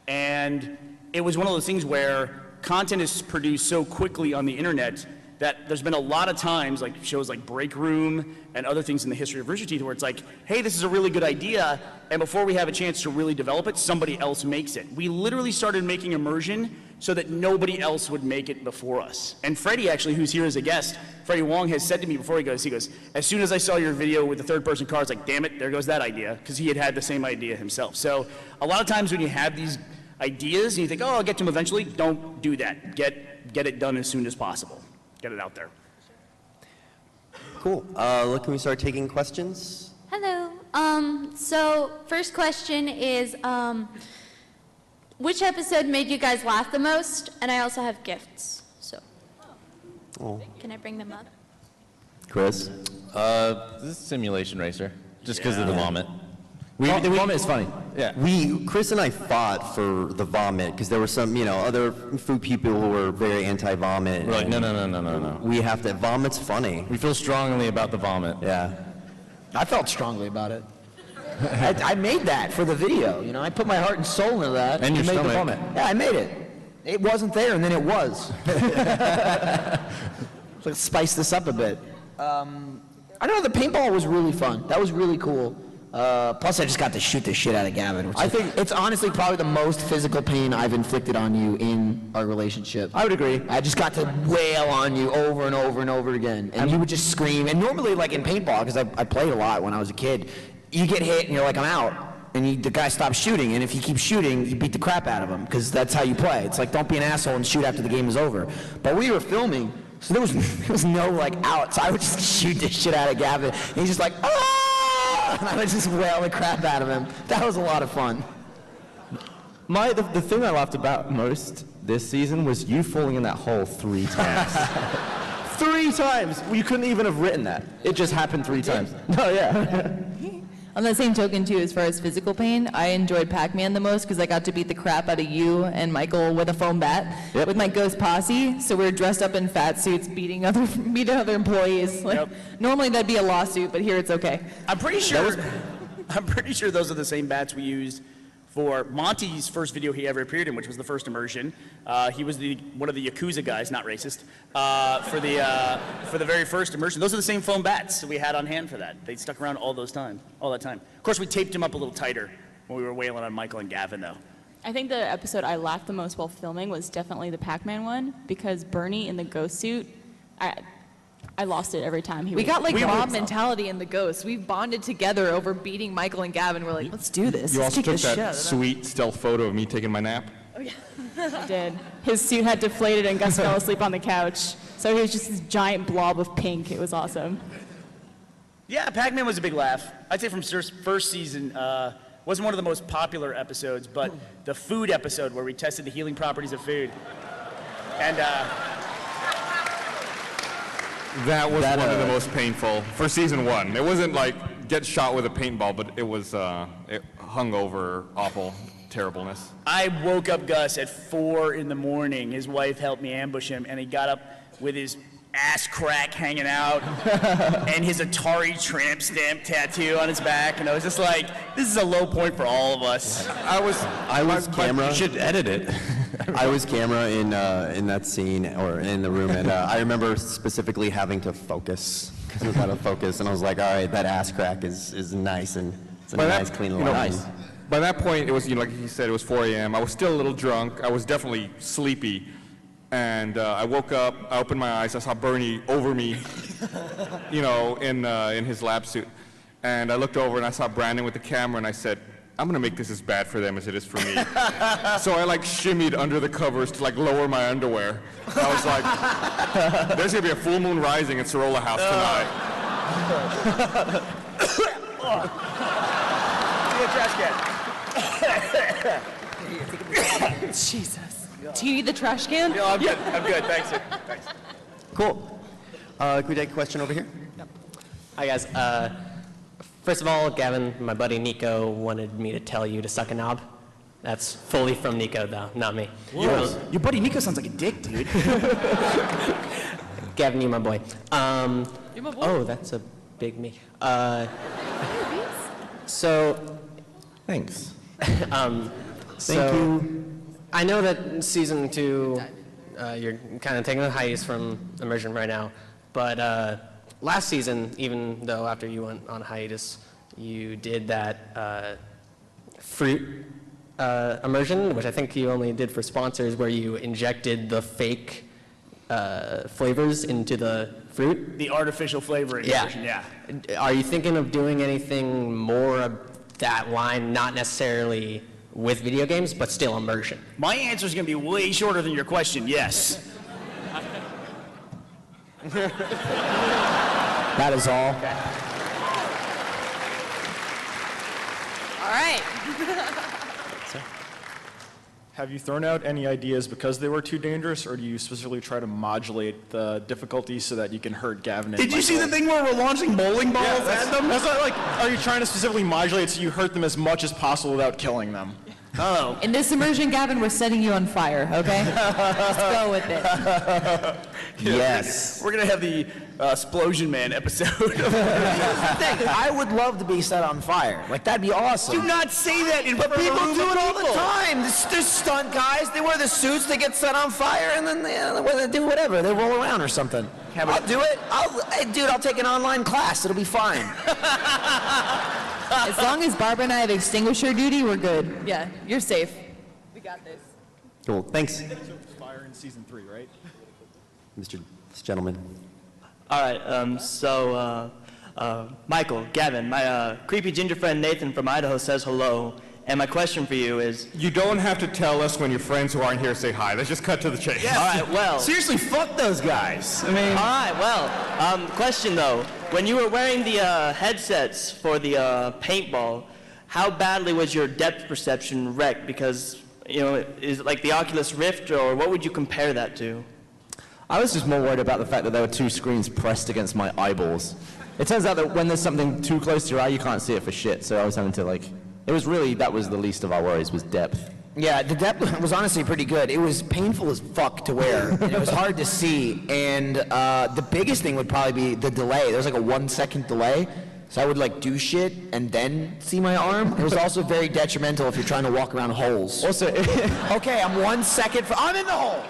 And it was one of those things where content is produced so quickly on the internet that there's been a lot of times, like shows like Break Room and other things in the history of Rooster Teeth, where it's like, hey, this is a really good idea, and before we have a chance to really develop it, somebody else makes it. We literally started making Immersion so that nobody else would make it before us. And Freddie, actually, who's here as a guest, Freddie Wong, has said to me before he goes, as soon as I saw your video with the third-person car, I was like, damn it, there goes that idea, because he had the same idea himself. So a lot of times when you have these ideas and you think, oh, I'll get to them eventually, don't do that. Get it done as soon as possible. Get it out there. Cool. Can we start taking questions? Hello. So first question is, which episode made you guys laugh the most? And I also have gifts. So, can I bring them up? Chris? This is Simulation Racer, just because of the vomit. The vomit is funny. Yeah. Chris and I fought for the vomit because there were some, other food people who were very anti-vomit. We're like, no. We have to, vomit's funny. We feel strongly about the vomit. Yeah. I felt strongly about it. I made that for the video. You know, I put my heart and soul into that. And your You made the stomach. vomit. Yeah, I made it. It wasn't there, and then it was. Let's spice this up a bit. I don't know, the paintball was really fun. That was really cool. Plus, I just got to shoot the shit out of Gavin. Which I think it's honestly probably the most physical pain I've inflicted on you in our relationship. I would agree. I just got to wail on you over and over and over again, and you would just scream. And normally, like in paintball, because I played a lot when I was a kid, you get hit and you're like, I'm out. And the guy stops shooting, and if you keep shooting, you beat the crap out of him, because that's how you play. It's like, don't be an asshole and shoot after the game is over. But we were filming, so there was no like out, so I would just shoot the shit out of Gavin, and he's just like, ah! And I would just wail the crap out of him. That was a lot of fun. The thing I laughed about most this season was you falling in that hole 3 times. 3 times! Well, you couldn't even have written that. It just happened 3 times. No, yeah. On the same token, too, as far as physical pain, I enjoyed Pac-Man the most because I got to beat the crap out of you and Michael with a foam bat with my ghost posse. So we were dressed up in fat suits, beating other employees. Like, normally that'd be a lawsuit, but here it's okay. I'm pretty sure those are the same bats we used for Monty's first video he ever appeared in, which was the first Immersion. He was one of the Yakuza guys, not racist, for the very first Immersion. Those are the same foam bats that we had on hand for that. They stuck around all that time. Of course, we taped him up a little tighter when we were wailing on Michael and Gavin, though. I think the episode I laughed the most while filming was definitely the Pac-Man one, because Bernie in the ghost suit, I lost it every time. We got like mob mentality in the Ghost. We've bonded together over beating Michael and Gavin. We're like, let's do this. You Let's also kick took the shit out that of them. sweet stealth photo of me taking my nap. I did. His suit had deflated and Gus fell asleep on the couch. So he was just this giant blob of pink. It was awesome. Yeah, Pac-Man was a big laugh. I'd say from first season, wasn't one of the most popular episodes, but the food episode where we tested the healing properties of food. And That was one of the most painful for season 1. It wasn't like get shot with a paintball, but it was it hung over awful terribleness. I woke up Gus at 4 in the morning. His wife helped me ambush him, and he got up with his ass crack hanging out and his Atari tramp stamp tattoo on his back, and I was just like, this is a low point for all of us. I was camera. You should edit it. I was camera in that scene or in the room, and I remember specifically having to focus because I was out of focus, and I was like, all right, that ass crack is nice and it's a nice clean line. By that point, it was like he said, it was 4 a.m. I was still a little drunk. I was definitely sleepy, and I woke up. I opened my eyes. I saw Bernie over me, in his lab suit, and I looked over and I saw Brandon with the camera, and I said, I'm gonna make this as bad for them as it is for me. So I shimmied under the covers to lower my underwear. I was like, there's gonna be a full moon rising in Sorolla House tonight. Trash can. Jesus. Do you need the trash can? No, I'm good. I'm good. Thanks. Thanks. Cool. Can we take a question over here? Hi, guys. First of all, Gavin, my buddy Nico wanted me to tell you to suck a knob. That's fully from Nico, though, not me. Your buddy Nico sounds like a dick, dude. Gavin, you're my boy. You're my boy. Oh, that's a big me. So, Thanks. Thank you. I know that season 2, you're kind of taking a hiatus from Immersion right now, but last season, even though after you went on hiatus, you did that fruit Immersion, which I think you only did for sponsors, where you injected the fake flavors into the fruit. The artificial flavoring. Immersion, yeah. Are you thinking of doing anything more of that line, not necessarily with video games, but still Immersion? My answer is going to be way shorter than your question. Yes. That is all. Okay. All right. Have you thrown out any ideas because they were too dangerous, or do you specifically try to modulate the difficulty so that you can hurt Gavin and Did you see Michael? the thing where we're launching bowling balls Yeah, at them? that's not are you trying to specifically modulate so you hurt them as much as possible without killing them? Oh. In this immersion, Gavin, we're setting you on fire, okay? Just go with it. Yes. We're gonna have the Explosion Man episode. Here's the thing, I would love to be set on fire. Like, that'd be awesome. Do not say that in front But of a people room do of it all the people. time. There's stunt guys. They wear the suits. They get set on fire, and then they do whatever. They roll around or something. I'll do it. I'll take an online class. It'll be fine. As long as Barbara and I have extinguisher duty, we're good. Yeah, you're safe. We got this. Cool. Thanks, Fire in season 3, right? Mr. This gentleman. All right, Michael, Gavin, my creepy ginger friend Nathan from Idaho says hello, and my question for you is... You don't have to tell us when your friends who aren't here say hi. Let's just cut to the chase. All right, well... Seriously, fuck those guys. I mean... All right, well, question though. When you were wearing the headsets for the paintball, how badly was your depth perception wrecked? Because, you know, is it like the Oculus Rift, or what would you compare that to? I was just more worried about the fact that there were two screens pressed against my eyeballs. It turns out that when there's something too close to your eye, you can't see it for shit. So I was having to that was the least of our worries, was depth. Yeah, the depth was honestly pretty good. It was painful as fuck to wear, and it was hard to see. And the biggest thing would probably be the delay. There was like a 1 second delay. So I would like do shit and then see my arm. It was also very detrimental if you're trying to walk around holes. Also, okay, I'm 1 second I'm in the hole.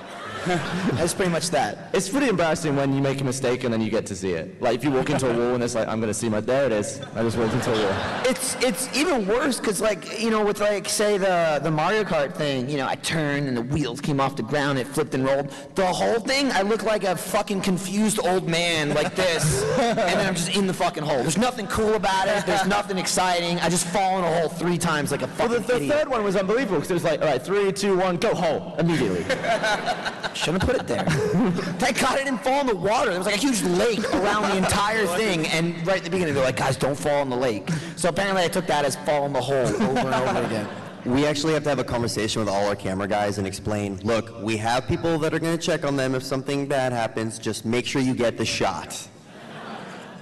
That's pretty much that. It's pretty embarrassing when you make a mistake and then you get to see it. Like if you walk into a wall and it's like, I'm gonna see there it is. I just walked into a wall. It's even worse because like, you know, with like say the Mario Kart thing, you know, I turned and the wheels came off the ground, it flipped and rolled. The whole thing, I look like a fucking confused old man like this, and then I'm just in the fucking hole. There's nothing cool about it. There's nothing exciting. I just fall in a hole 3 times like a fucking the idiot. third one was unbelievable because it was like, all right, 3, 2, 1, go hole immediately. Shouldn't have put it there. Thank God I didn't fall in the water. There was like a huge lake around the entire thing, and right at the beginning they're like, guys, don't fall in the lake. So apparently I took that as fall in the hole over and over again. We actually have to have a conversation with all our camera guys and explain, look, we have people that are going to check on them if something bad happens. Just make sure you get the shot.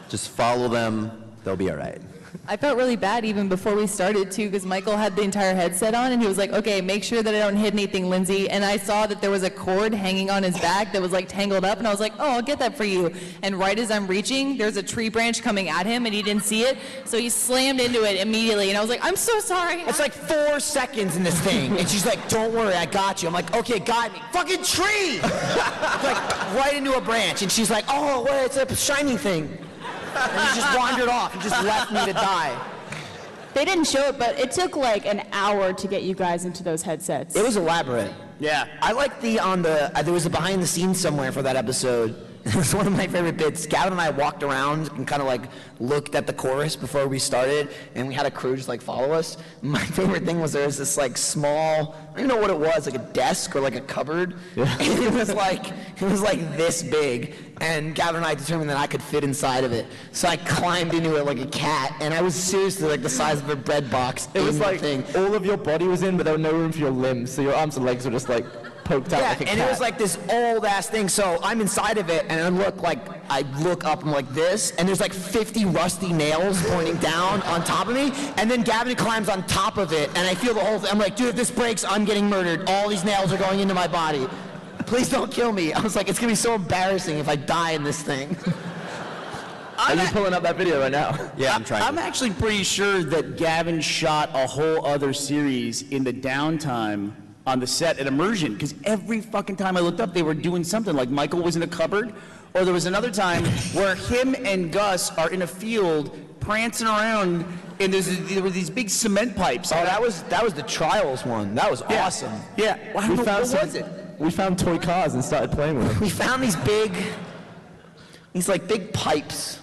Just follow them. They'll be all right. I felt really bad even before we started too, because Michael had the entire headset on and he was like, okay, make sure that I don't hit anything, Lindsay. And I saw that there was a cord hanging on his back that was like tangled up, and I was like, oh, I'll get that for you. And right as I'm reaching, there's a tree branch coming at him and he didn't see it, so he slammed into it immediately. And I was like, I'm so sorry. It's like 4 seconds in this thing, and she's like, don't worry, I got you. I'm like, okay, got me. Fucking tree! Like, right into a branch, and she's like, oh, wait, it's a shiny thing. And he just wandered off. He just left me to die. They didn't show it, but it took like an hour to get you guys into those headsets. It was elaborate. Yeah. I like there was a behind the scenes somewhere for that episode. It was one of my favorite bits. Gavin and I walked around and kind of like looked at the chorus before we started, and we had a crew just like follow us. My favorite thing was there was this like small, I don't even know what it was, like a desk or like a cupboard. Yeah. And it was like this big, and Gavin and I determined that I could fit inside of it. So I climbed into it like a cat, and I was seriously like the size of a bread box. It was like all of your body was in, but there was no room for your limbs, so your arms and legs were just like poked out like a cat. And it was like this old ass thing. So I'm inside of it, and I look up, I'm like this, and there's like 50 rusty nails pointing down on top of me, and then Gavin climbs on top of it, and I feel the whole thing. I'm like, dude, if this breaks, I'm getting murdered. All these nails are going into my body. Please don't kill me. I was like, it's gonna be so embarrassing if I die in this thing. Are you pulling up that video right now? Yeah, I'm trying. I'm actually pretty sure that Gavin shot a whole other series in the downtime on the set at Immersion, because every fucking time I looked up, they were doing something. Like Michael was in a cupboard, or there was another time where him and Gus are in a field prancing around, and there were these big cement pipes. Oh, that was the Trials one. That was awesome. Yeah. Well, what was it? We found toy cars and started playing with them. We found these big pipes.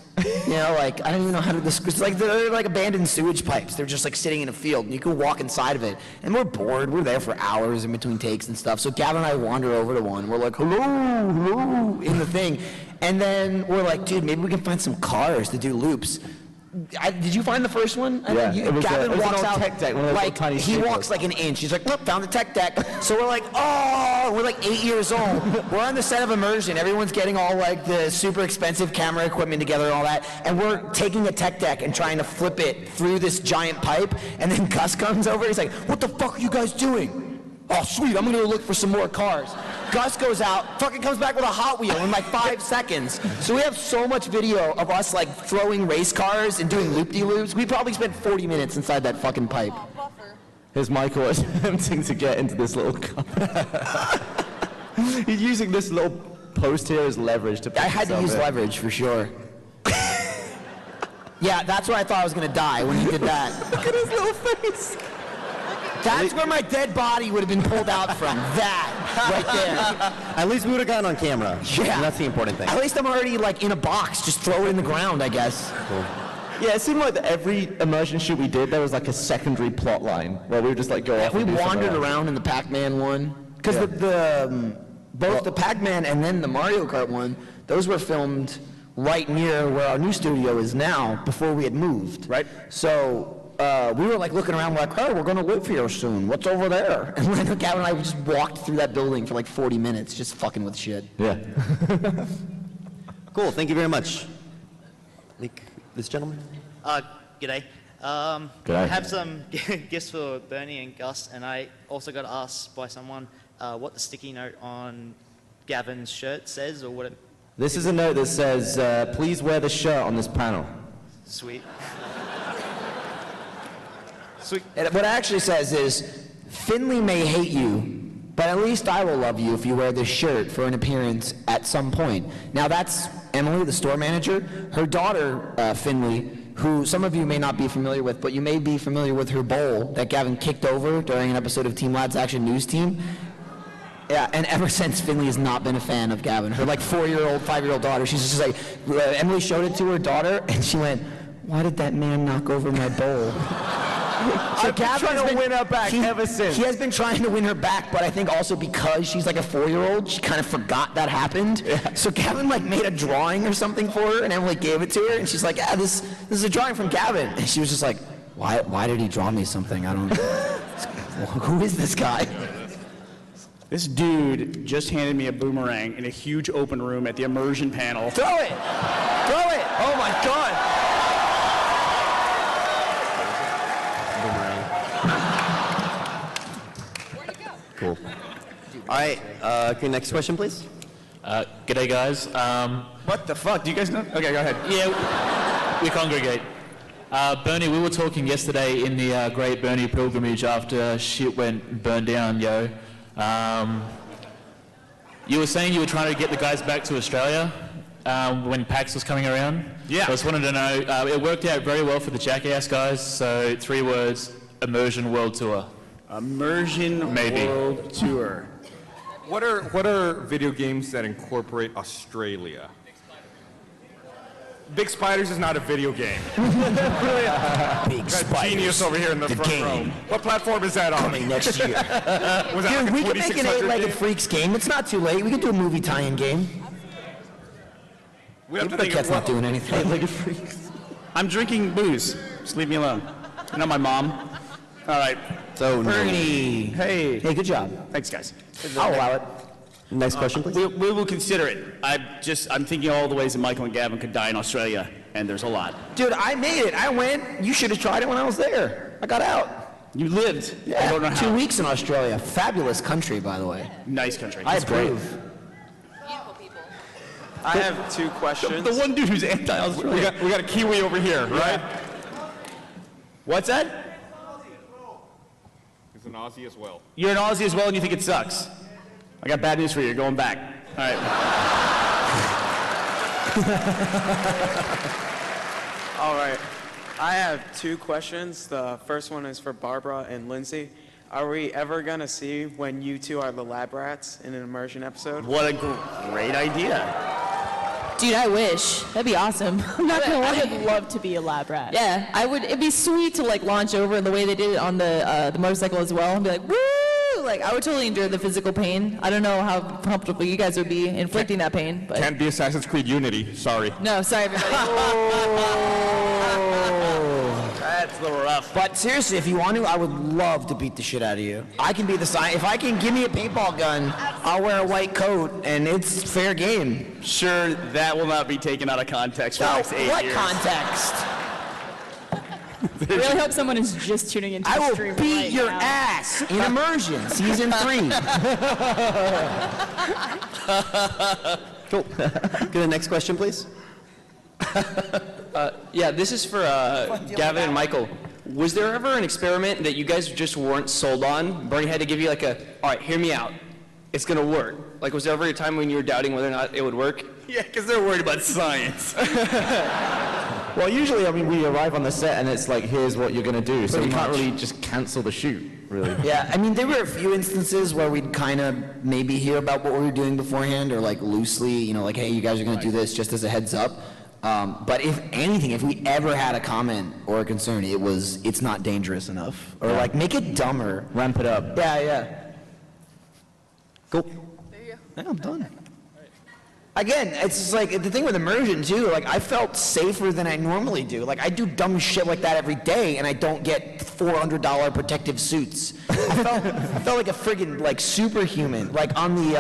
You know, like, I don't even know how to describe. It's like they're like abandoned sewage pipes. They're just like sitting in a field, and you can walk inside of it. And we're bored. We're there for hours in between takes and stuff. So Gavin and I wander over to one. We're like, hello, in the thing. And then we're like, dude, maybe we can find some cars to do loops. Did you find the first one? Yeah, it was Gavin it was an walks old out tech deck, one of those like little tiny he staples. walks like an inch. He's like, "Look, found the tech deck." So we're like, "Oh!" We're like 8 years old. We're on the set of Immersion. Everyone's getting all like the super expensive camera equipment together and all that, and we're taking a tech deck and trying to flip it through this giant pipe. And then Gus comes over. He's like, "What the fuck are you guys doing?" "Oh, sweet, I'm gonna go look for some more cars." Gus goes out, fucking comes back with a Hot Wheel in like 5 seconds. So we have so much video of us like throwing race cars and doing loop-de-loops. We probably spent 40 minutes inside that fucking pipe. Here's Michael attempting to get into this little car. He's using this little post here as leverage to. I had to use leverage for sure. Yeah, that's where I thought I was gonna die when he did that. Look at his little face. That's where my dead body would have been pulled out from. That right there. At least we would have gotten on camera. Yeah. And that's the important thing. At least I'm already like in a box. Just throw it in the ground, I guess. Cool. Yeah, it seemed like that every immersion shoot we did, there was like a secondary plot line where we would just like go off. We and do something wandered else. around in the Pac-Man one because Yeah. both the Pac-Man and then the Mario Kart one, those were filmed right near where our new studio is now before we had moved. Right. So we were like looking around like, "Oh, we're gonna live here soon. What's over there?" And then Gavin and I just walked through that building for like 40 minutes, just fucking with shit. Yeah. Cool. Thank you very much. This gentleman. G'day. G'day. I have some gifts for Bernie and Gus, and I also got asked by someone what the sticky note on Gavin's shirt says, or what it... This is a note that says, "Please wear the shirt on this panel." Sweet. Sweet. And what it actually says is, "Finley may hate you, but at least I will love you if you wear this shirt for an appearance at some point." Now that's Emily, the store manager. Her daughter, Finley, who some of you may not be familiar with, but you may be familiar with her bowl that Gavin kicked over during an episode of Team Lad's Action News Team. Yeah, and ever since, Finley has not been a fan of Gavin. Her like 4-year-old, 5-year-old daughter, she's just like, Emily showed it to her daughter, and she went, "Why did that man knock over my bowl?" I've been trying to win her back ever since. He has been trying to win her back, but I think also because she's like a 4-year-old, she kind of forgot that happened. Yeah. So Gavin like made a drawing or something for her, and Emily gave it to her, and she's like, "Yeah, this is a drawing from Gavin." And she was just like, Why did he draw me something? I don't Who is this guy? This dude just handed me a boomerang in a huge open room at the Immersion panel. Throw it! Throw it! Oh my god! Cool. All right. Okay, next question, please. G'day, guys. What the fuck? Do you guys know? Okay, go ahead. Yeah, we congregate. Bernie, we were talking yesterday in the Great Bernie Pilgrimage after shit went burned down, yo. You were saying you were trying to get the guys back to Australia when PAX was coming around. Yeah. I just wanted to know, it worked out very well for the Jackass guys, so 3 words, Immersion World Tour. Immersion Maybe. World Tour. What are video games that incorporate Australia? Big Spiders is not a video game. Big Spiders. Genius over here in the front row. What platform is that on? Coming next year. Was that Dude, like we a can make an 2600 8-legged game? freaks game. It's not too late. We could do a movie tie-in game. We have to The think cat's of not doing anything. Eight-legged freaks. I'm drinking booze. Just leave me alone. You're not my mom. All right. So, Bernie. Hey. Hey, good job. Thanks, guys. I'll allow it. next question, please. We will consider it. I'm thinking all the ways that Michael and Gavin could die in Australia, and there's a lot. Dude, I made it. I went. You should have tried it when I was there. I got out. You lived. Yeah, I don't know how. 2 weeks in Australia. Fabulous country, by the way. Nice country. I It's great. approve. I have 2 questions. The one dude who's anti-Australia. We got a Kiwi over here, right? What's that? He's an Aussie as well. You're an Aussie as well, and you think it sucks. I got bad news for you. You're going back. All right. All right. I have 2 questions. The first one is for Barbara and Lindsay. Are we ever going to see when you 2 are the lab rats in an Immersion episode? What a great idea. Dude, I wish. That'd be awesome. I'm not gonna I lie. would love to be a lab rat. Yeah, I would. It'd be sweet to like launch over the way they did it on the motorcycle as well, and be like, woo! Like I would totally endure the physical pain. I don't know how comfortable you guys would be inflicting that pain, but Can't be Assassin's Creed Unity. Sorry. no, sorry everybody. That's a little rough. But seriously, if you want to, I would love to beat the shit out of you. I can be the sign. If I can give me a paintball gun, I'll wear a white coat, and it's fair game. Sure, that will not be taken out of context for the No, next 8 years. what context? I really hope someone is just tuning into I the will stream beat right your now. ass in Immersion, season 3. Cool. Go to the next question, please. Yeah, this is for Gavin and Michael. Was there ever an experiment that you guys just weren't sold on? Bernie had to give you like all right, hear me out. It's gonna work. Like, was there ever a time when you were doubting whether or not it would work? Yeah, because they're worried about science. Well, usually, I mean, we arrive on the set and it's like, here's what you're gonna do. So Pretty you can't much. really just cancel the shoot, really. Yeah, I mean, there were a few instances where we'd kind of maybe hear about what we were doing beforehand, or like loosely, you know, like, hey, you guys are gonna do this just as a heads up. But if anything, if we ever had a comment or a concern, it's not dangerous enough. Or like, make it dumber. Ramp it up. Yeah. Cool. There you go. Yeah, I'm done. Again, it's just like the thing with Immersion too, like I felt safer than I normally do. Like I do dumb shit like that every day and I don't get $400 protective suits. I felt like a friggin' like superhuman. Like on the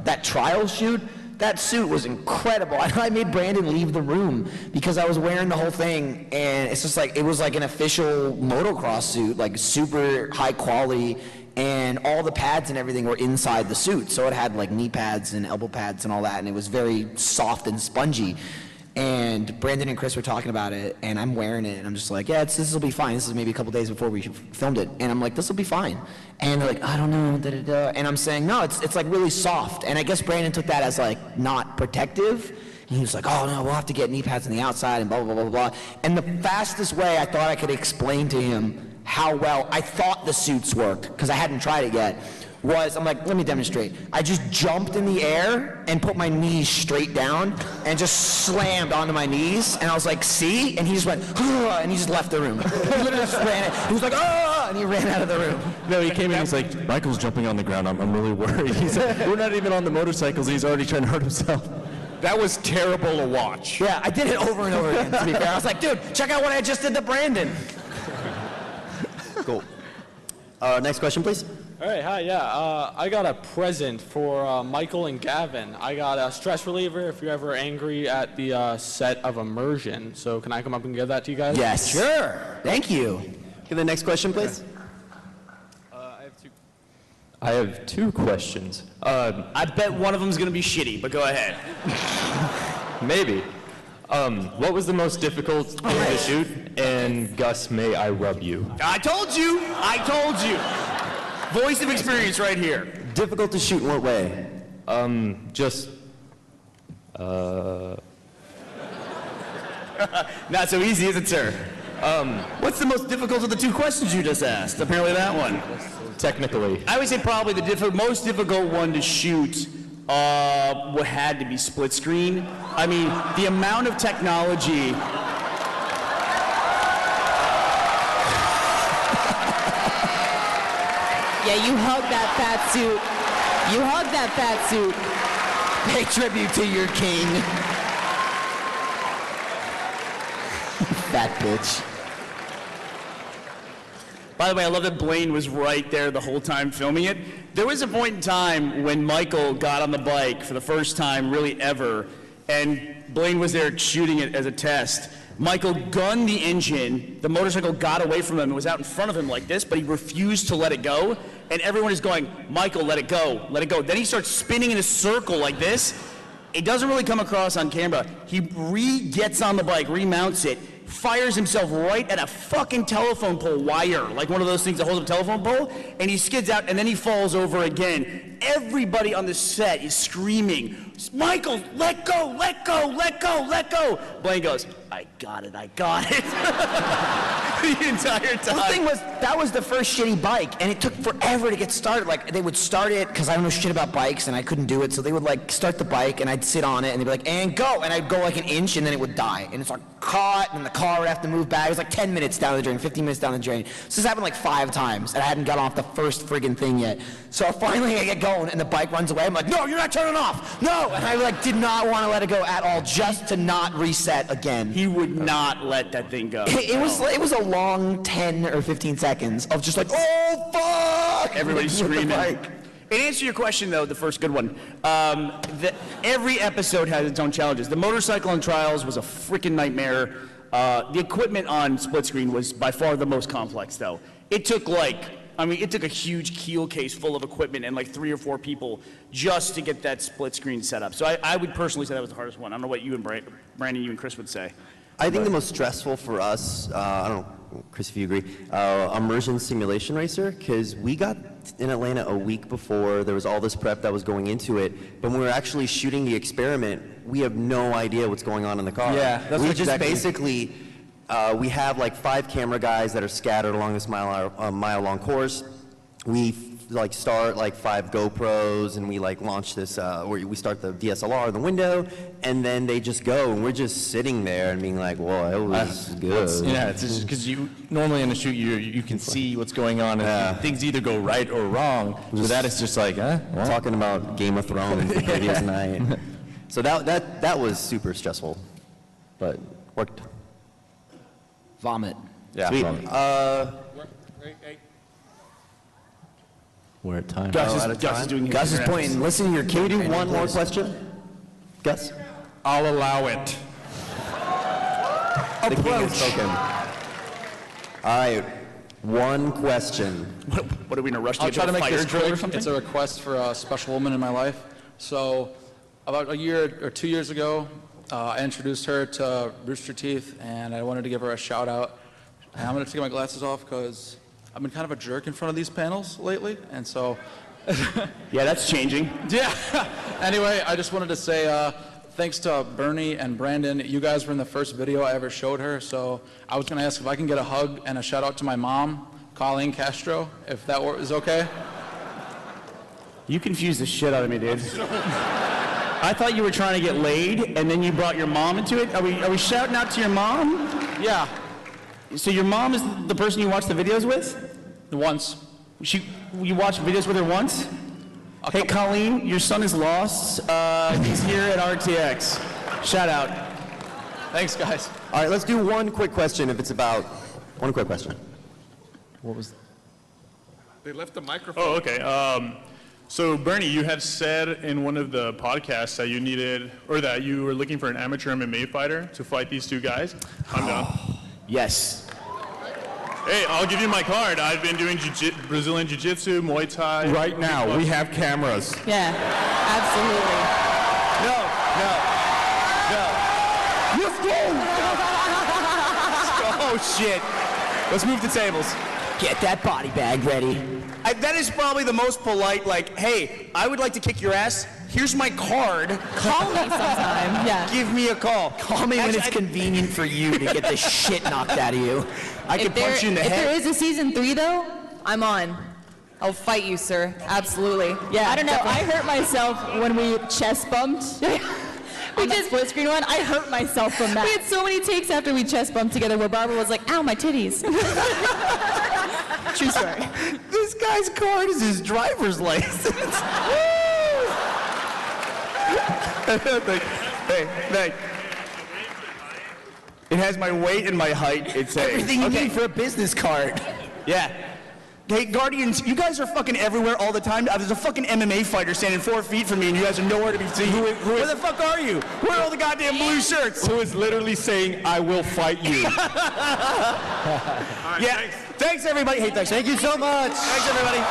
that trial shoot, that suit was incredible. I made Brandon leave the room because I was wearing the whole thing, and it's just like it was like an official motocross suit, like super high quality. And all the pads and everything were inside the suit. So it had like knee pads and elbow pads and all that, and it was very soft and spongy. And Brandon and Chris were talking about it, and I'm wearing it, and I'm just like, yeah, this will be fine. This is maybe a couple days before we filmed it. And I'm like, this will be fine. And they're like, I don't know, da-da-da. And I'm saying, no, it's like really soft. And I guess Brandon took that as like not protective. And he was like, oh no, we'll have to get knee pads on the outside and blah, blah, blah, blah, blah. And the fastest way I thought I could explain to him how well I thought the suits worked, because I hadn't tried it yet, was I'm like, let me demonstrate. I just jumped in the air and put my knees straight down and just slammed onto my knees. And I was like, see? And he just went, ah, and he just left the room. He literally just ran it. He was like, ah, and he ran out of the room. No, he came in, he's like, Michael's jumping on the ground, I'm really worried. He's like, we're not even on the motorcycles, he's already trying to hurt himself. That was terrible to watch. Yeah, I did it over and over again, to be fair. I was like, dude, check out what I just did to Brandon. Cool. Next question, please. All right, hi, yeah. I got a present for Michael and Gavin. I got a stress reliever if you're ever angry at the set of Immersion. So can I come up and give that to you guys? Yes. Sure. Thank you. Give the next question, please. I have two questions. I bet one of them's going to be shitty, but go ahead. Maybe. What was the most difficult thing to shoot? And Gus, may I rub you? I told you. Voice of experience right here. Difficult to shoot in what way? Not so easy, is it, sir? What's the most difficult of the two questions you just asked? Apparently that one. Technically. I would say probably the most difficult one to shoot what had to be split screen. I mean, the amount of technology. Yeah, you hug that fat suit. You hug that fat suit. Pay tribute to your king. Fat bitch. By the way, I love that Blaine was right there the whole time filming it. There was a point in time when Michael got on the bike for the first time really ever, and Blaine was there shooting it as a test. Michael gunned the engine, the motorcycle got away from him, it was out in front of him like this, but he refused to let it go, and everyone is going, Michael, let it go, let it go. Then he starts spinning in a circle like this. It doesn't really come across on camera. He gets on the bike, remounts it, fires himself right at a fucking telephone pole wire, like one of those things that holds up a telephone pole, and he skids out, and then he falls over again. Everybody on the set is screaming, Michael, let go, let go, let go, let go. Blaine goes, I got it. The entire time. The thing was, that was the first shitty bike, and it took forever to get started. Like, they would start it, because I don't know shit about bikes, and I couldn't do it, so they would, like, start the bike, and I'd sit on it, and they'd be like, and go, and I'd go, like, an inch, and then it would die. And it's like, caught, and the car would have to move back. It was like 10 minutes down the drain, 15 minutes down the drain. So this happened like 5 times, and I hadn't gotten off the first friggin' thing yet. So finally I get going, and the bike runs away. I'm like, no, you're not turning off. No, and I like did not want to let it go at all, just to not reset again. He would not let that thing go. It was a long 10 or 15 seconds of just like, oh fuck! Everybody's with the screaming. bike. In answer to your question, though, the first good one, every episode has its own challenges. The motorcycle on Trials was a freaking nightmare. The equipment on Split Screen was by far the most complex, though. It took a huge keel case full of equipment and like 3 or 4 people just to get that split screen set up. So I would personally say that was the hardest one. I don't know what you and Brandon, you and Chris would say. I think the most stressful for us, I don't know, Chris, if you agree, Immersion Simulation Racer, because we got in Atlanta a week before. There was all this prep that was going into it, but when we were actually shooting the experiment, we have no idea what's going on in the car. Yeah, that's we exactly. just basically, we have like 5 camera guys that are scattered along this mile-long course. We like start like 5 GoPros, and we like launch this, where we start the DSLR in the window, and then they just go, and we're just sitting there and being like, well, it was good. Yeah, it's just because you normally in a shoot you can see what's going on, and things either go right or wrong. So that is just like, what? Talking about Game of Thrones the previous night. So that was super stressful, but worked. Vomit. Yeah. Sweet. Vomit. We're at time. Gus is doing his Gus is pointing. Listen to your kid. Can we do one more question? Gus? I'll allow it. The king has spoken. All right, one question. What are we in a rush to I'll get try to a make fire this drill or quick. something? It's a request for a special woman in my life. So about a year or 2 years ago, I introduced her to Rooster Teeth, and I wanted to give her a shout out. And I'm going to take my glasses off because I've been kind of a jerk in front of these panels lately, and so... Yeah, that's changing. Yeah. Anyway, I just wanted to say thanks to Bernie and Brandon. You guys were in the first video I ever showed her, so I was going to ask if I can get a hug and a shout out to my mom, Colleen Castro, if that is okay. You confused the shit out of me, dude. I thought you were trying to get laid, and then you brought your mom into it. Are we shouting out to your mom? Yeah. So your mom is the person you watch the videos with? Once. You watch videos with her once? Hey, Colleen, your son is lost. He's here at RTX. Shout out. Thanks, guys. All right, let's do one quick question if it's about... One quick question. What was... They left the microphone. Oh, okay. So Bernie, you had said in one of the podcasts that you needed, or that you were looking for an amateur MMA fighter to fight these 2 guys. I'm down. Yes. Hey, I'll give you my card. I've been doing Brazilian Jiu-Jitsu, Muay Thai. Right now, we have cameras. Yeah, absolutely. Oh, shit. Let's move the tables. Get that body bag ready. That is probably the most polite, like, hey, I would like to kick your ass. Here's my card. Call me sometime. Yeah. Give me a call. Call me when it's convenient for you to get the shit knocked out of you. I can punch you in the If head. there is a season 3, though, I'm on. I'll fight you, sir. Absolutely. Yeah. I don't know. I hurt myself when we chest bumped. We did split screen one. I hurt myself from that. We had so many takes after we chest bumped together where Barbara was like, ow, my titties. True story. This guy's card is his driver's license. Hey. It has my weight and my height. It's Everything you need for a business card. Yeah. Hey, Guardians, you guys are fucking everywhere all the time. There's a fucking MMA fighter standing 4 feet from me, and you guys are nowhere to be seen. Where the fuck are you? Where are all the goddamn blue shirts? Who is literally saying, I will fight you. Yeah. Thanks, everybody. Hey, thanks. Thank you so much. Thanks, everybody.